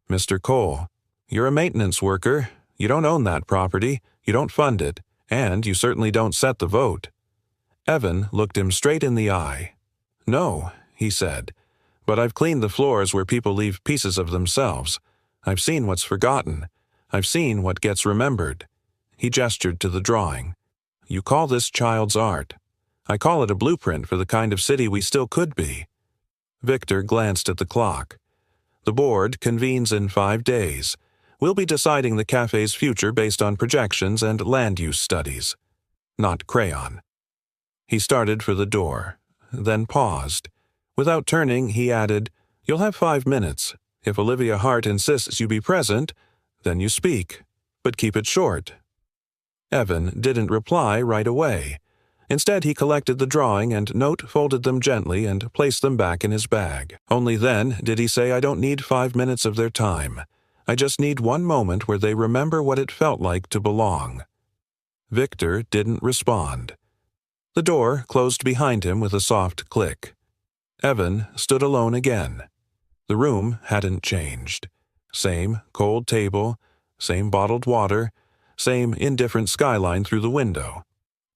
"Mr. Cole, you're a maintenance worker. You don't own that property, you don't fund it, and you certainly don't set the vote." Evan looked him straight in the eye. "No," he said, "but I've cleaned the floors where people leave pieces of themselves. I've seen what's forgotten. I've seen what gets remembered." He gestured to the drawing. "You call this child's art. I call it a blueprint for the kind of city we still could be." Victor glanced at the clock. "The board convenes in 5 days. We'll be deciding the cafe's future based on projections and land use studies, not crayon." He started for the door, then paused. Without turning, he added, "You'll have 5 minutes. If Olivia Hart insists you be present, then you speak, but keep it short." Evan didn't reply right away. Instead, he collected the drawing and note, folded them gently, and placed them back in his bag. Only then did he say, "I don't need 5 minutes of their time. I just need one moment where they remember what it felt like to belong." Victor didn't respond. The door closed behind him with a soft click. Evan stood alone again. The room hadn't changed. Same cold table, same bottled water, same indifferent skyline through the window.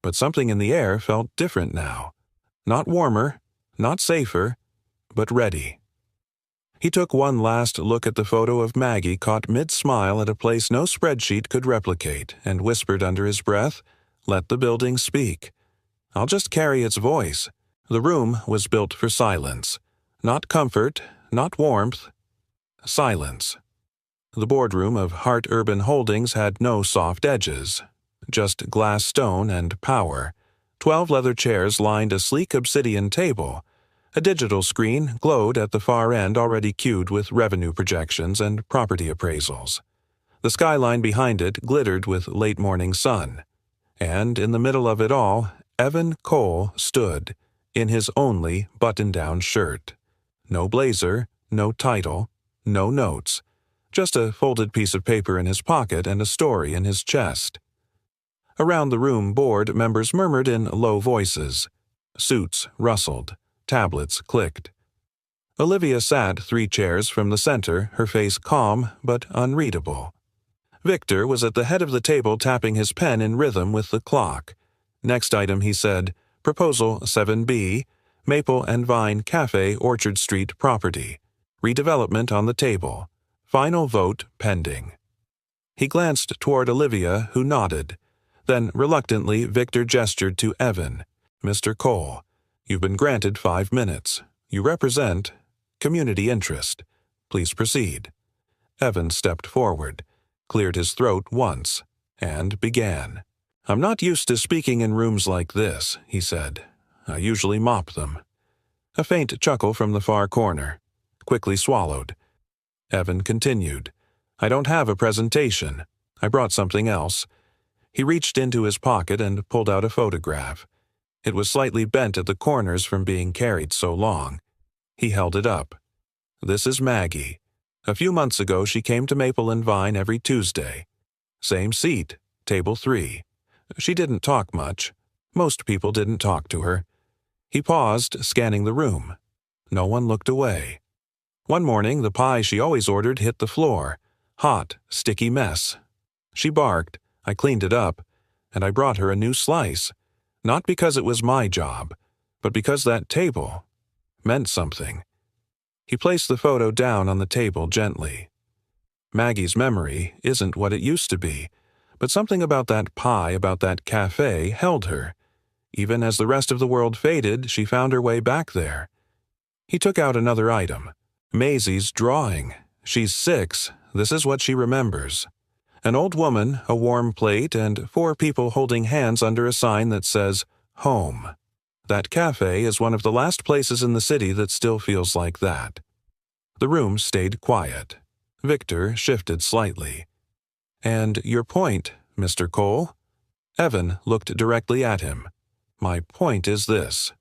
But something in the air felt different now. Not warmer, not safer, but ready. He took one last look at the photo of Maggie caught mid-smile at a place no spreadsheet could replicate, and whispered under his breath, "Let the building speak. I'll just carry its voice." The room was built for silence. Not comfort, not warmth. Silence. The boardroom of Hart Urban Holdings had no soft edges, just glass stone and power. 12 leather chairs lined a sleek obsidian table. A digital screen glowed at the far end, already queued with revenue projections and property appraisals. The skyline behind it glittered with late-morning sun. And in the middle of it all, Evan Cole stood, in his only button-down shirt. No blazer, no title, no notes. Just a folded piece of paper in his pocket and a story in his chest. Around the room, board members murmured in low voices. Suits rustled. Tablets clicked. Olivia sat 3 chairs from the center, her face calm but unreadable. Victor was at the head of the table, tapping his pen in rhythm with the clock. Next item, he said, Proposal 7B, Maple and Vine Cafe, Orchard Street property. Redevelopment on the table. Final vote pending. He glanced toward Olivia, who nodded. Then, reluctantly, Victor gestured to Evan. "Mr. Cole, you've been granted 5 minutes. You represent community interest. Please proceed." Evan stepped forward, cleared his throat once, and began. "I'm not used to speaking in rooms like this," he said. "I usually mop them." A faint chuckle from the far corner. Quickly swallowed. Evan continued. "I don't have a presentation. I brought something else." He reached into his pocket and pulled out a photograph. It was slightly bent at the corners from being carried so long. He held it up. "This is Maggie. A few months ago she came to Maple and Vine every Tuesday. Same seat, table 3. She didn't talk much. Most people didn't talk to her." He paused, scanning the room. No one looked away. "One morning, the pie she always ordered hit the floor. Hot, sticky mess. She barked. I cleaned it up, and I brought her a new slice. Not because it was my job, but because that table meant something." He placed the photo down on the table gently. Maggie's memory isn't what it used to be, but something about that pie, about that cafe, held her. Even as the rest of the world faded, she found her way back there. He took out another item. Maisie's drawing. She's 6. This is what she remembers. An old woman, a warm plate, and 4 people holding hands under a sign that says, "Home." That cafe is one of the last places in the city that still feels like that. The room stayed quiet. Victor shifted slightly. "And your point, Mr. Cole?" Evan looked directly at him. "My point is this.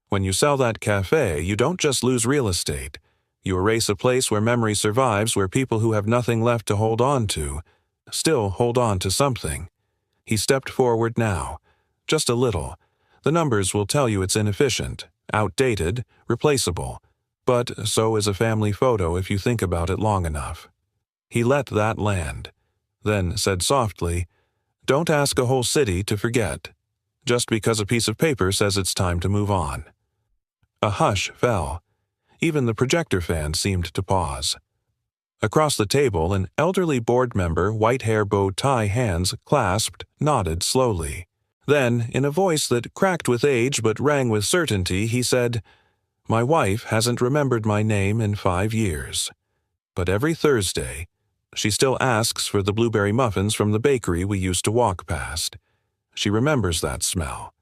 When you sell that cafe, you don't just lose real estate. You erase a place where memory survives, where people who have nothing left to hold on to still hold on to something." He stepped forward now. Just a little. "The numbers will tell you it's inefficient, outdated, replaceable. But so is a family photo if you think about it long enough." He let that land, then said softly, "Don't ask a whole city to forget, just because a piece of paper says it's time to move on." A hush fell. Even the projector fan seemed to pause. Across the table, an elderly board member, white hair, bow tie, hands clasped, nodded slowly. Then, in a voice that cracked with age but rang with certainty, he said, "My wife hasn't remembered my name in 5 years. But every Thursday, she still asks for the blueberry muffins from the bakery we used to walk past. She remembers that smell."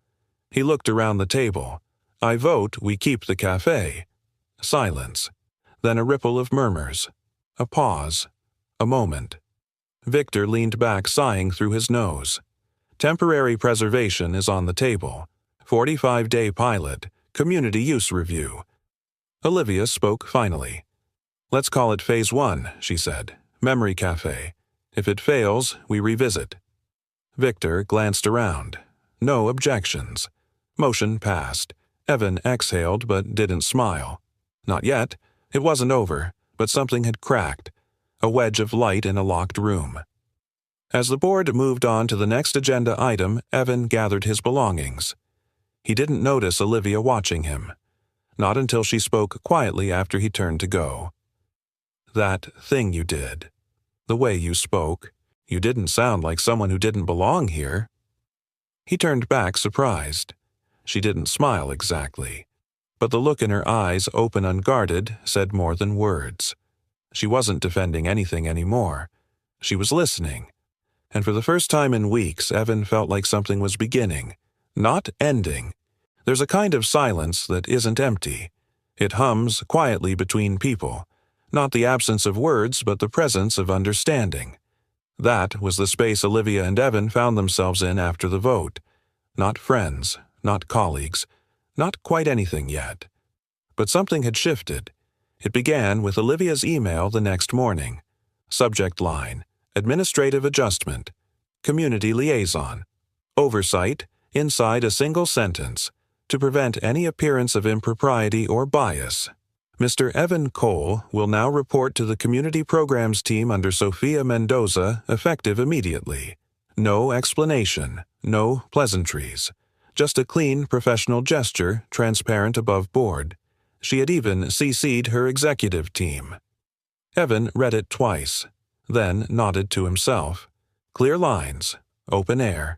He looked around the table. "I vote we keep the cafe." Silence. Then a ripple of murmurs. A pause. A moment. Victor leaned back, sighing through his nose. Temporary preservation is on the table. 45-day pilot. Community use review. Olivia spoke finally. "Let's call it Phase 1, she said. Memory cafe. If it fails, we revisit." Victor glanced around. No objections. Motion passed. Evan exhaled but didn't smile. Not yet. It wasn't over, but something had cracked. A wedge of light in a locked room. As the board moved on to the next agenda item, Evan gathered his belongings. He didn't notice Olivia watching him. Not until she spoke quietly after he turned to go. "That thing you did. The way you spoke. You didn't sound like someone who didn't belong here." He turned back, surprised. She didn't smile exactly, but the look in her eyes, open, unguarded, said more than words. She wasn't defending anything anymore. She was listening. And for the first time in weeks, Evan felt like something was beginning, not ending. There's a kind of silence that isn't empty. It hums quietly between people. Not the absence of words, but the presence of understanding. That was the space Olivia and Evan found themselves in after the vote. Not friends, not colleagues, not quite anything yet. But something had shifted. It began with Olivia's email the next morning. Subject line: Administrative adjustment. Community liaison. Oversight, inside a single sentence, to prevent any appearance of impropriety or bias. Mr. Evan Cole will now report to the Community Programs team under Sophia Mendoza, effective immediately. No explanation, no pleasantries. Just a clean, professional gesture, transparent above board. She had even CC'd her executive team. Evan read it twice, then nodded to himself. Clear lines, open air.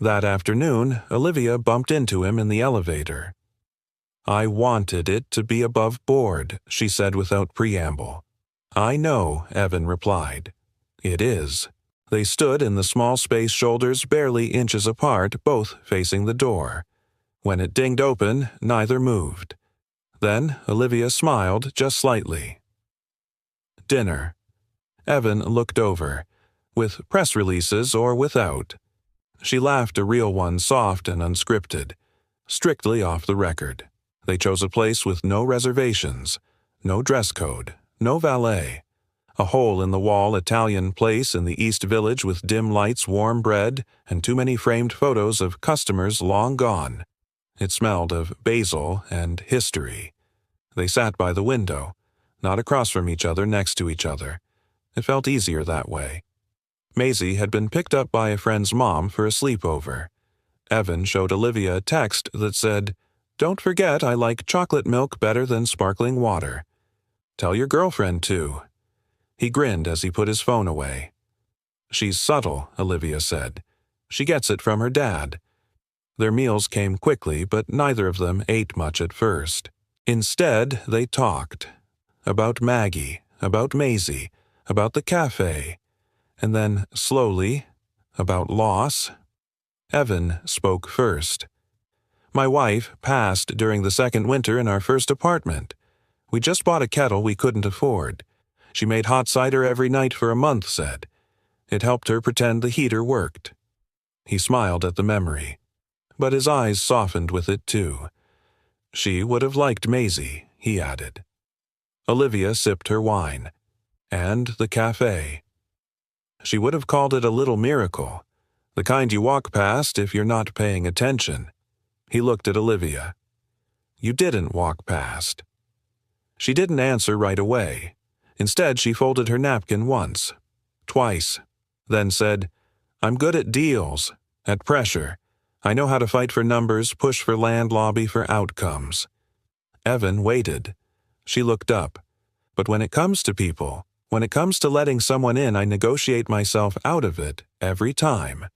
That afternoon, Olivia bumped into him in the elevator. "I wanted it to be above board," she said without preamble. "I know," Evan replied. "It is." They stood in the small space, shoulders barely inches apart, both facing the door. When it dinged open, neither moved. Then Olivia smiled just slightly. Dinner. Evan looked over. with press releases or without. She laughed a real one, soft and unscripted, strictly off the record. They chose a place with no reservations, no dress code, no valet. A hole-in-the-wall Italian place in the East Village with dim lights, warm bread, and too many framed photos of customers long gone. It smelled of basil and history. They sat by the window, not across from each other, next to each other. It felt easier that way. Maisie had been picked up by a friend's mom for a sleepover. Evan showed Olivia a text that said, "Don't forget I like chocolate milk better than sparkling water. Tell your girlfriend too." He grinned as he put his phone away. "She's subtle," Olivia said. "She gets it from her dad." Their meals came quickly, but neither of them ate much at first. Instead, they talked. About Maggie, about Maisie, about the cafe, and then, slowly, about loss. Evan spoke first. "My wife passed during the second winter in our first apartment. We just bought a kettle we couldn't afford. She made hot cider every night for a month, said. It helped her pretend the heater worked." He smiled at the memory, but his eyes softened with it too. "She would have liked Maisie," he added. Olivia sipped her wine. "And the cafe. She would have called it a little miracle, the kind you walk past if you're not paying attention." He looked at Olivia. "You didn't walk past." She didn't answer right away. Instead, she folded her napkin once, twice, then said, "I'm good at deals, at pressure. I know how to fight for numbers, push for land, lobby for outcomes." Evan waited. She looked up. "But when it comes to people, when it comes to letting someone in, I negotiate myself out of it every time."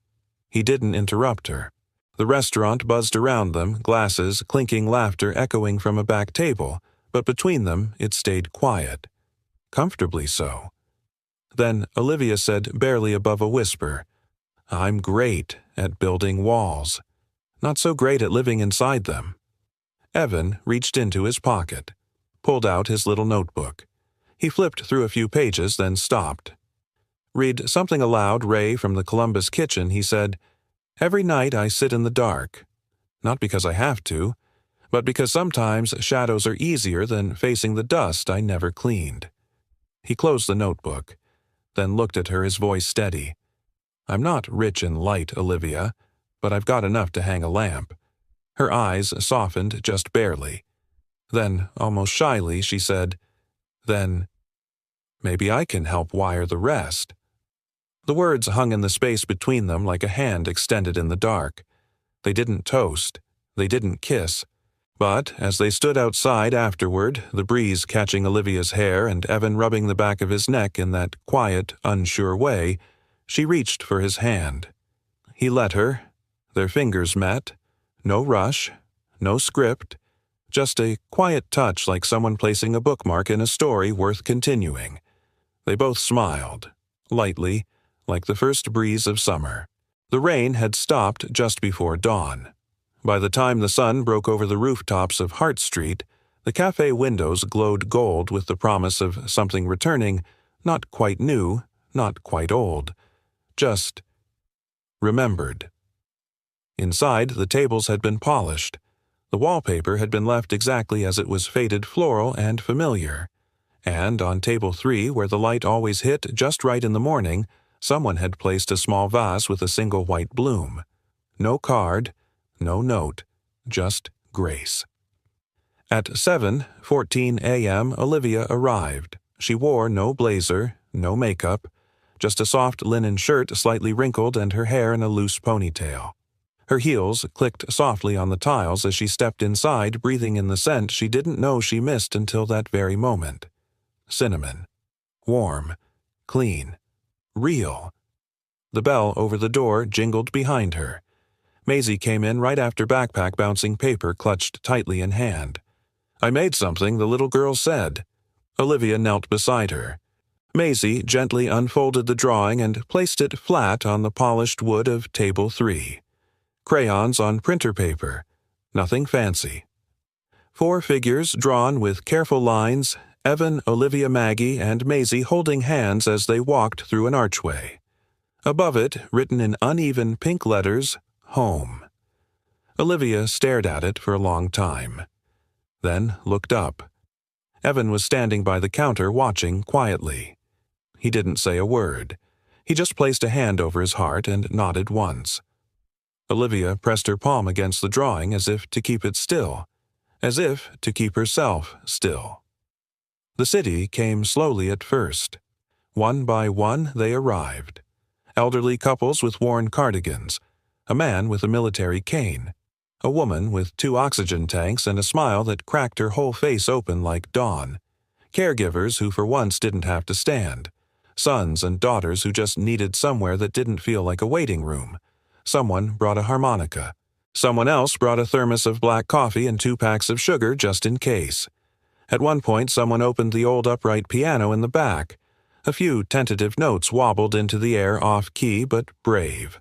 He didn't interrupt her. The restaurant buzzed around them, glasses, clinking laughter echoing from a back table, but between them it stayed quiet. Comfortably so. Then Olivia said, barely above a whisper, "I'm great at building walls. Not so great at living inside them." Evan reached into his pocket, pulled out his little notebook. He flipped through a few pages, then stopped. "Read something aloud, Ray, from the Columbus kitchen," he said. "Every night I sit in the dark. Not because I have to, but because sometimes shadows are easier than facing the dust I never cleaned." He closed the notebook, then looked at her, his voice steady. "I'm not rich in light, Olivia, but I've got enough to hang a lamp." Her eyes softened just barely. Then, almost shyly, she said, "Then maybe I can help wire the rest." The words hung in the space between them like a hand extended in the dark. They didn't toast. They didn't kiss. But as they stood outside afterward, the breeze catching Olivia's hair and Evan rubbing the back of his neck in that quiet, unsure way, she reached for his hand. He let her. Their fingers met. No rush, no script, just a quiet touch like someone placing a bookmark in a story worth continuing. They both smiled, lightly, like the first breeze of summer. The rain had stopped just before dawn. By the time the sun broke over the rooftops of Hart Street, the cafe windows glowed gold with the promise of something returning, not quite new, not quite old, just remembered. Inside, the tables had been polished. The wallpaper had been left exactly as it was, faded floral and familiar. And on table 3, where the light always hit just right in the morning, someone had placed a small vase with a single white bloom. No card, no note, just grace. At 7:14 a.m., Olivia arrived. She wore no blazer, no makeup, just a soft linen shirt slightly wrinkled and her hair in a loose ponytail. Her heels clicked softly on the tiles as she stepped inside, breathing in the scent she didn't know she missed until that very moment. Cinnamon. Warm. Clean. Real. The bell over the door jingled behind her. Maisie came in right after backpack bouncing paper clutched tightly in hand. "I made something," the little girl said. Olivia knelt beside her. Maisie gently unfolded the drawing and placed it flat on the polished wood of table 3. Crayons on printer paper. Nothing fancy. 4 figures drawn with careful lines, Evan, Olivia, Maggie, and Maisie holding hands as they walked through an archway. Above it, written in uneven pink letters, Home. Olivia stared at it for a long time, then looked up. Evan was standing by the counter watching quietly. He didn't say a word. He just placed a hand over his heart and nodded once. Olivia pressed her palm against the drawing as if to keep it still, as if to keep herself still. The city came slowly at first. One by one they arrived. Elderly couples with worn cardigans, a man with a military cane, a woman with 2 oxygen tanks and a smile that cracked her whole face open like dawn, caregivers who for once didn't have to stand, sons and daughters who just needed somewhere that didn't feel like a waiting room. Someone brought a harmonica. Someone else brought a thermos of black coffee and 2 packs of sugar just in case. At one point, someone opened the old upright piano in the back. A few tentative notes wobbled into the air off-key but brave.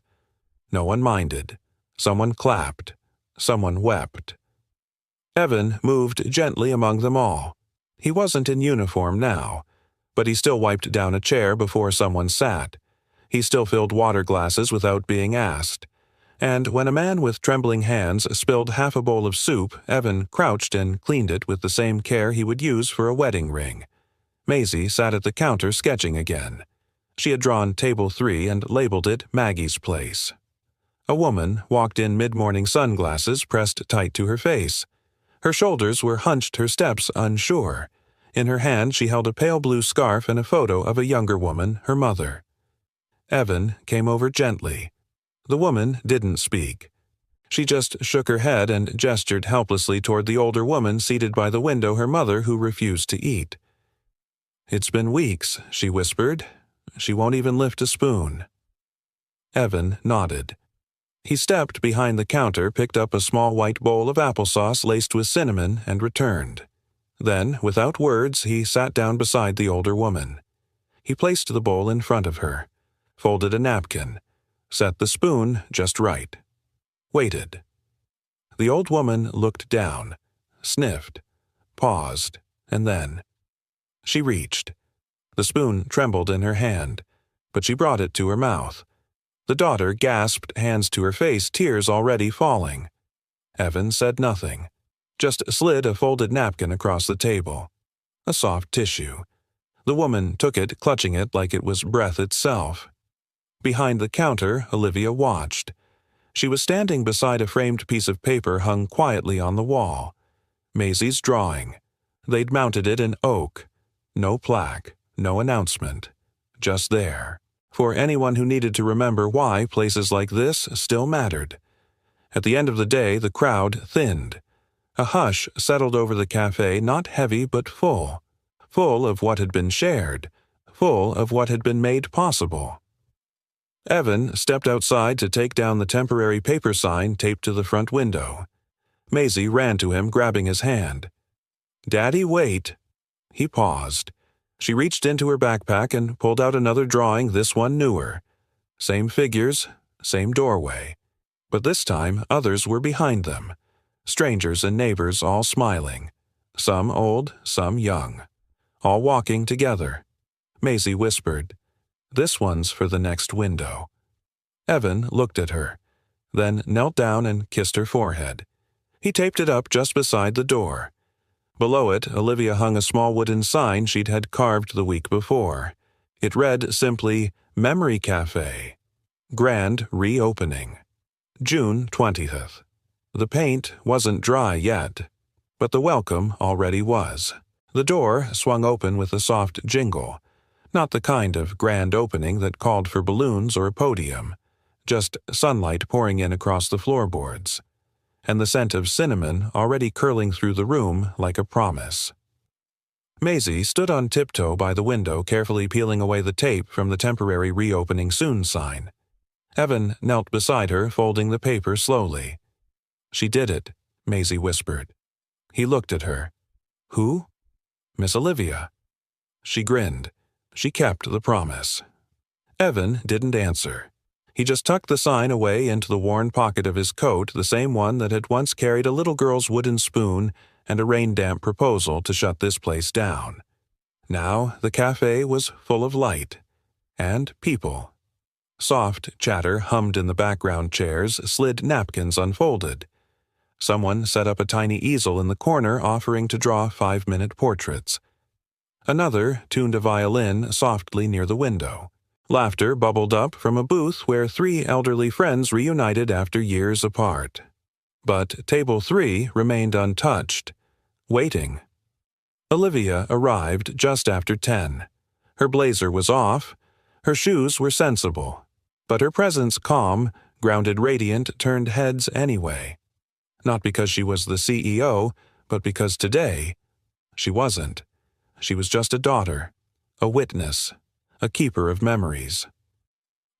No one minded. Someone clapped. Someone wept. Evan moved gently among them all. He wasn't in uniform now, but he still wiped down a chair before someone sat. He still filled water glasses without being asked. And when a man with trembling hands spilled half a bowl of soup, Evan crouched and cleaned it with the same care he would use for a wedding ring. Maisie sat at the counter sketching again. She had drawn table 3 and labeled it Maggie's Place. A woman walked in mid-morning sunglasses pressed tight to her face. Her shoulders were hunched, her steps unsure. In her hand she held a pale blue scarf and a photo of a younger woman, her mother. Evan came over gently. The woman didn't speak. She just shook her head and gestured helplessly toward the older woman seated by the window, her mother, who refused to eat. "It's been weeks," she whispered. "She won't even lift a spoon." Evan nodded. He stepped behind the counter, picked up a small white bowl of applesauce laced with cinnamon, and returned. Then, without words, he sat down beside the older woman. He placed the bowl in front of her, folded a napkin, set the spoon just right, waited. The old woman looked down, sniffed, paused, and then she reached. The spoon trembled in her hand, but she brought it to her mouth. The daughter gasped, hands to her face, tears already falling. Evan said nothing, just slid a folded napkin across the table. A soft tissue. The woman took it, clutching it like it was breath itself. Behind the counter, Olivia watched. She was standing beside a framed piece of paper hung quietly on the wall. Maisie's drawing. They'd mounted it in oak. No plaque, no announcement. Just there. For anyone who needed to remember why places like this still mattered. At the end of the day, the crowd thinned. A hush settled over the cafe, not heavy but full. Full of what had been shared. Full of what had been made possible. Evan stepped outside to take down the temporary paper sign taped to the front window. Maisie ran to him, grabbing his hand. "Daddy, wait." He paused. She reached into her backpack and pulled out another drawing, this one newer. Same figures, same doorway. But this time, others were behind them. Strangers and neighbors all smiling. Some old, some young. All walking together. Maisie whispered, "This one's for the next window." Evan looked at her, then knelt down and kissed her forehead. He taped it up just beside the door. Below it, Olivia hung a small wooden sign she'd had carved the week before. It read simply, "Memory Cafe. Grand Reopening. June 20th. The paint wasn't dry yet, but the welcome already was. The door swung open with a soft jingle. Not the kind of grand opening that called for balloons or a podium. Just sunlight pouring in across the floorboards. And the scent of cinnamon already curling through the room like a promise. Maisie stood on tiptoe by the window, carefully peeling away the tape from the temporary reopening soon sign. Evan knelt beside her, folding the paper slowly. "She did it," Maisie whispered. He looked at her. "Who?" "Miss Olivia." She grinned. She kept the promise. Evan didn't answer. He just tucked the sign away into the worn pocket of his coat, the same one that had once carried a little girl's wooden spoon and a rain-damp proposal to shut this place down. Now the cafe was full of light and people. Soft chatter hummed in the background chairs, slid napkins unfolded. Someone set up a tiny easel in the corner offering to draw 5-minute portraits. Another tuned a violin softly near the window. Laughter bubbled up from a booth where 3 elderly friends reunited after years apart. But table 3 remained untouched, waiting. Olivia arrived just after 10. Her blazer was off, her shoes were sensible, but her presence calm, grounded radiant turned heads anyway. Not because she was the CEO, but because today, she wasn't. She was just a daughter, a witness, a keeper of memories.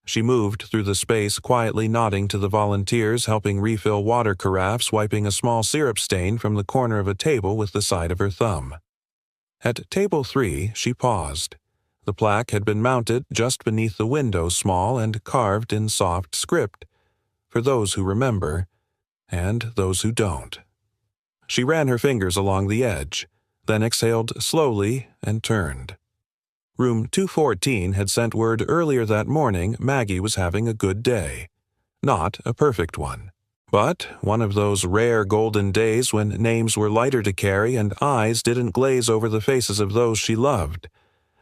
She moved through the space quietly nodding to the volunteers helping refill water carafes, wiping a small syrup stain from the corner of a table with the side of her thumb. At table 3, she paused. The plaque had been mounted just beneath the window, small and carved in soft script, for those who remember, and those who don't. She ran her fingers along the edge, then exhaled slowly and turned. Room 214 had sent word earlier that morning Maggie was having a good day. Not a perfect one, but one of those rare golden days when names were lighter to carry and eyes didn't glaze over the faces of those she loved.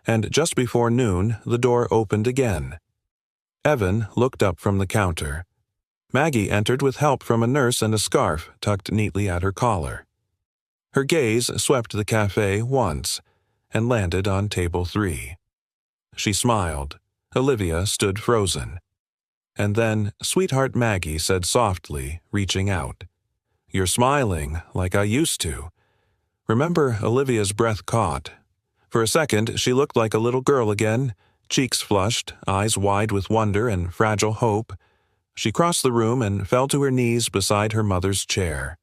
And just before noon, the door opened again. Evan looked up from the counter. Maggie entered with help from a nurse and a scarf tucked neatly at her collar. Her gaze swept the cafe once and landed on table 3. She smiled. Olivia stood frozen. And then Sweetheart Maggie said softly, reaching out, "You're smiling like I used to." Remember, Olivia's breath caught. For a second, she looked like a little girl again, cheeks flushed, eyes wide with wonder and fragile hope. She crossed the room and fell to her knees beside her mother's chair.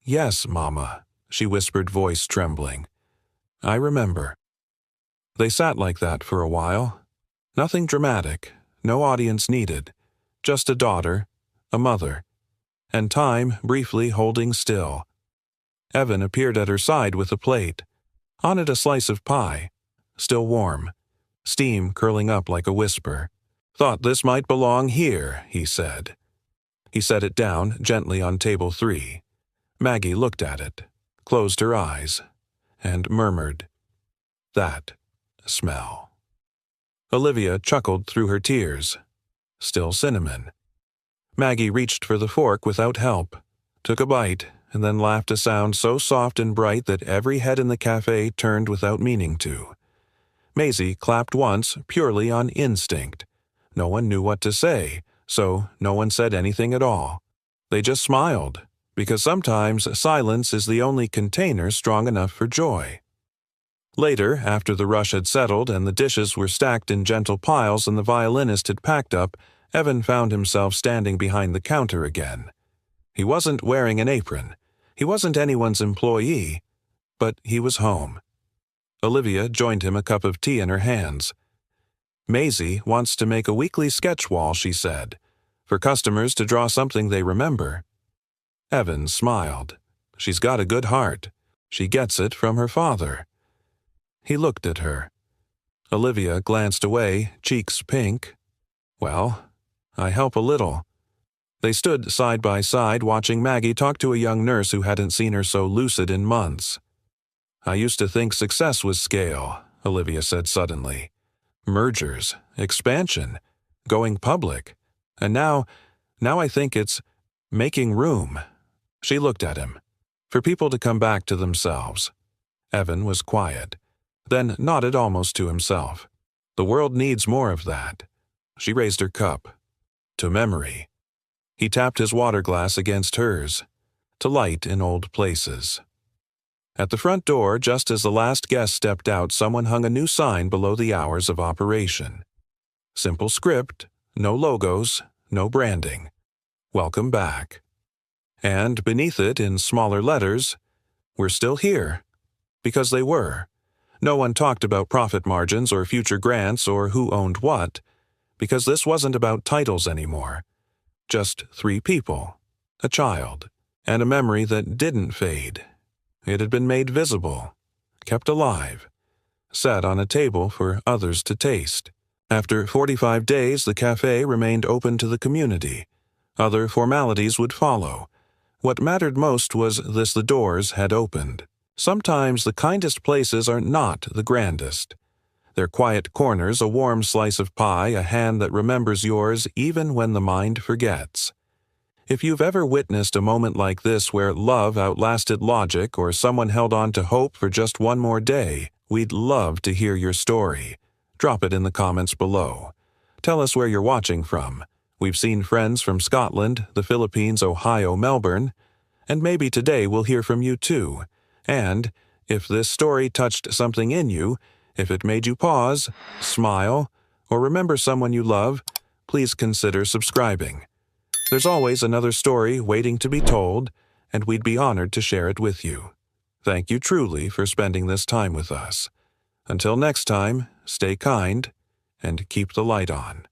"Yes, Mama," she whispered, voice trembling. "I remember." They sat like that for a while. Nothing dramatic, no audience needed, just a daughter, a mother, and time briefly holding still. Evan appeared at her side with a plate. On it a slice of pie, still warm, steam curling up like a whisper. "Thought this might belong here," he said. He set it down gently on table 3. Maggie looked at it, closed her eyes, and murmured, "That smell." Olivia chuckled through her tears. Still cinnamon. Maggie reached for the fork without help, took a bite, and then laughed a sound so soft and bright that every head in the cafe turned without meaning to. Maisie clapped once, purely on instinct. No one knew what to say, so no one said anything at all. They just smiled, because sometimes silence is the only container strong enough for joy. Later, after the rush had settled and the dishes were stacked in gentle piles and the violinist had packed up, Evan found himself standing behind the counter again. He wasn't wearing an apron. He wasn't anyone's employee, but he was home. Olivia joined him, a cup of tea in her hands. "Maisie wants to make a weekly sketch wall," she said, "for customers to draw something they remember." Evan smiled. "She's got a good heart. She gets it from her father." He looked at her. Olivia glanced away, cheeks pink. "Well, I help a little." They stood side by side watching Maggie talk to a young nurse who hadn't seen her so lucid in months. "I used to think success was scale," Olivia said suddenly. "Mergers, expansion, going public. And now I think it's making room." She looked at him. For people to come back to themselves. Evan was quiet, then nodded almost to himself. "The world needs more of that." She raised her cup. "To memory." He tapped his water glass against hers. "To light in old places." At the front door, just as the last guest stepped out, someone hung a new sign below the hours of operation. Simple script, no logos, no branding. "Welcome back." And beneath it, in smaller letters, "We're still here." Because they were. No one talked about profit margins or future grants or who owned what, because this wasn't about titles anymore. Just 3 people, a child, and a memory that didn't fade. It had been made visible, kept alive, set on a table for others to taste. After 45 days, the cafe remained open to the community. Other formalities would follow. What mattered most was this: the doors had opened. Sometimes the kindest places are not the grandest. Their quiet corners, a warm slice of pie, a hand that remembers yours even when the mind forgets. If you've ever witnessed a moment like this where love outlasted logic or someone held on to hope for just one more day, we'd love to hear your story. Drop it in the comments below. Tell us where you're watching from. We've seen friends from Scotland, the Philippines, Ohio, Melbourne, and maybe today we'll hear from you too. And if this story touched something in you, if it made you pause, smile, or remember someone you love, please consider subscribing. There's always another story waiting to be told, and we'd be honored to share it with you. Thank you truly for spending this time with us. Until next time, stay kind and keep the light on.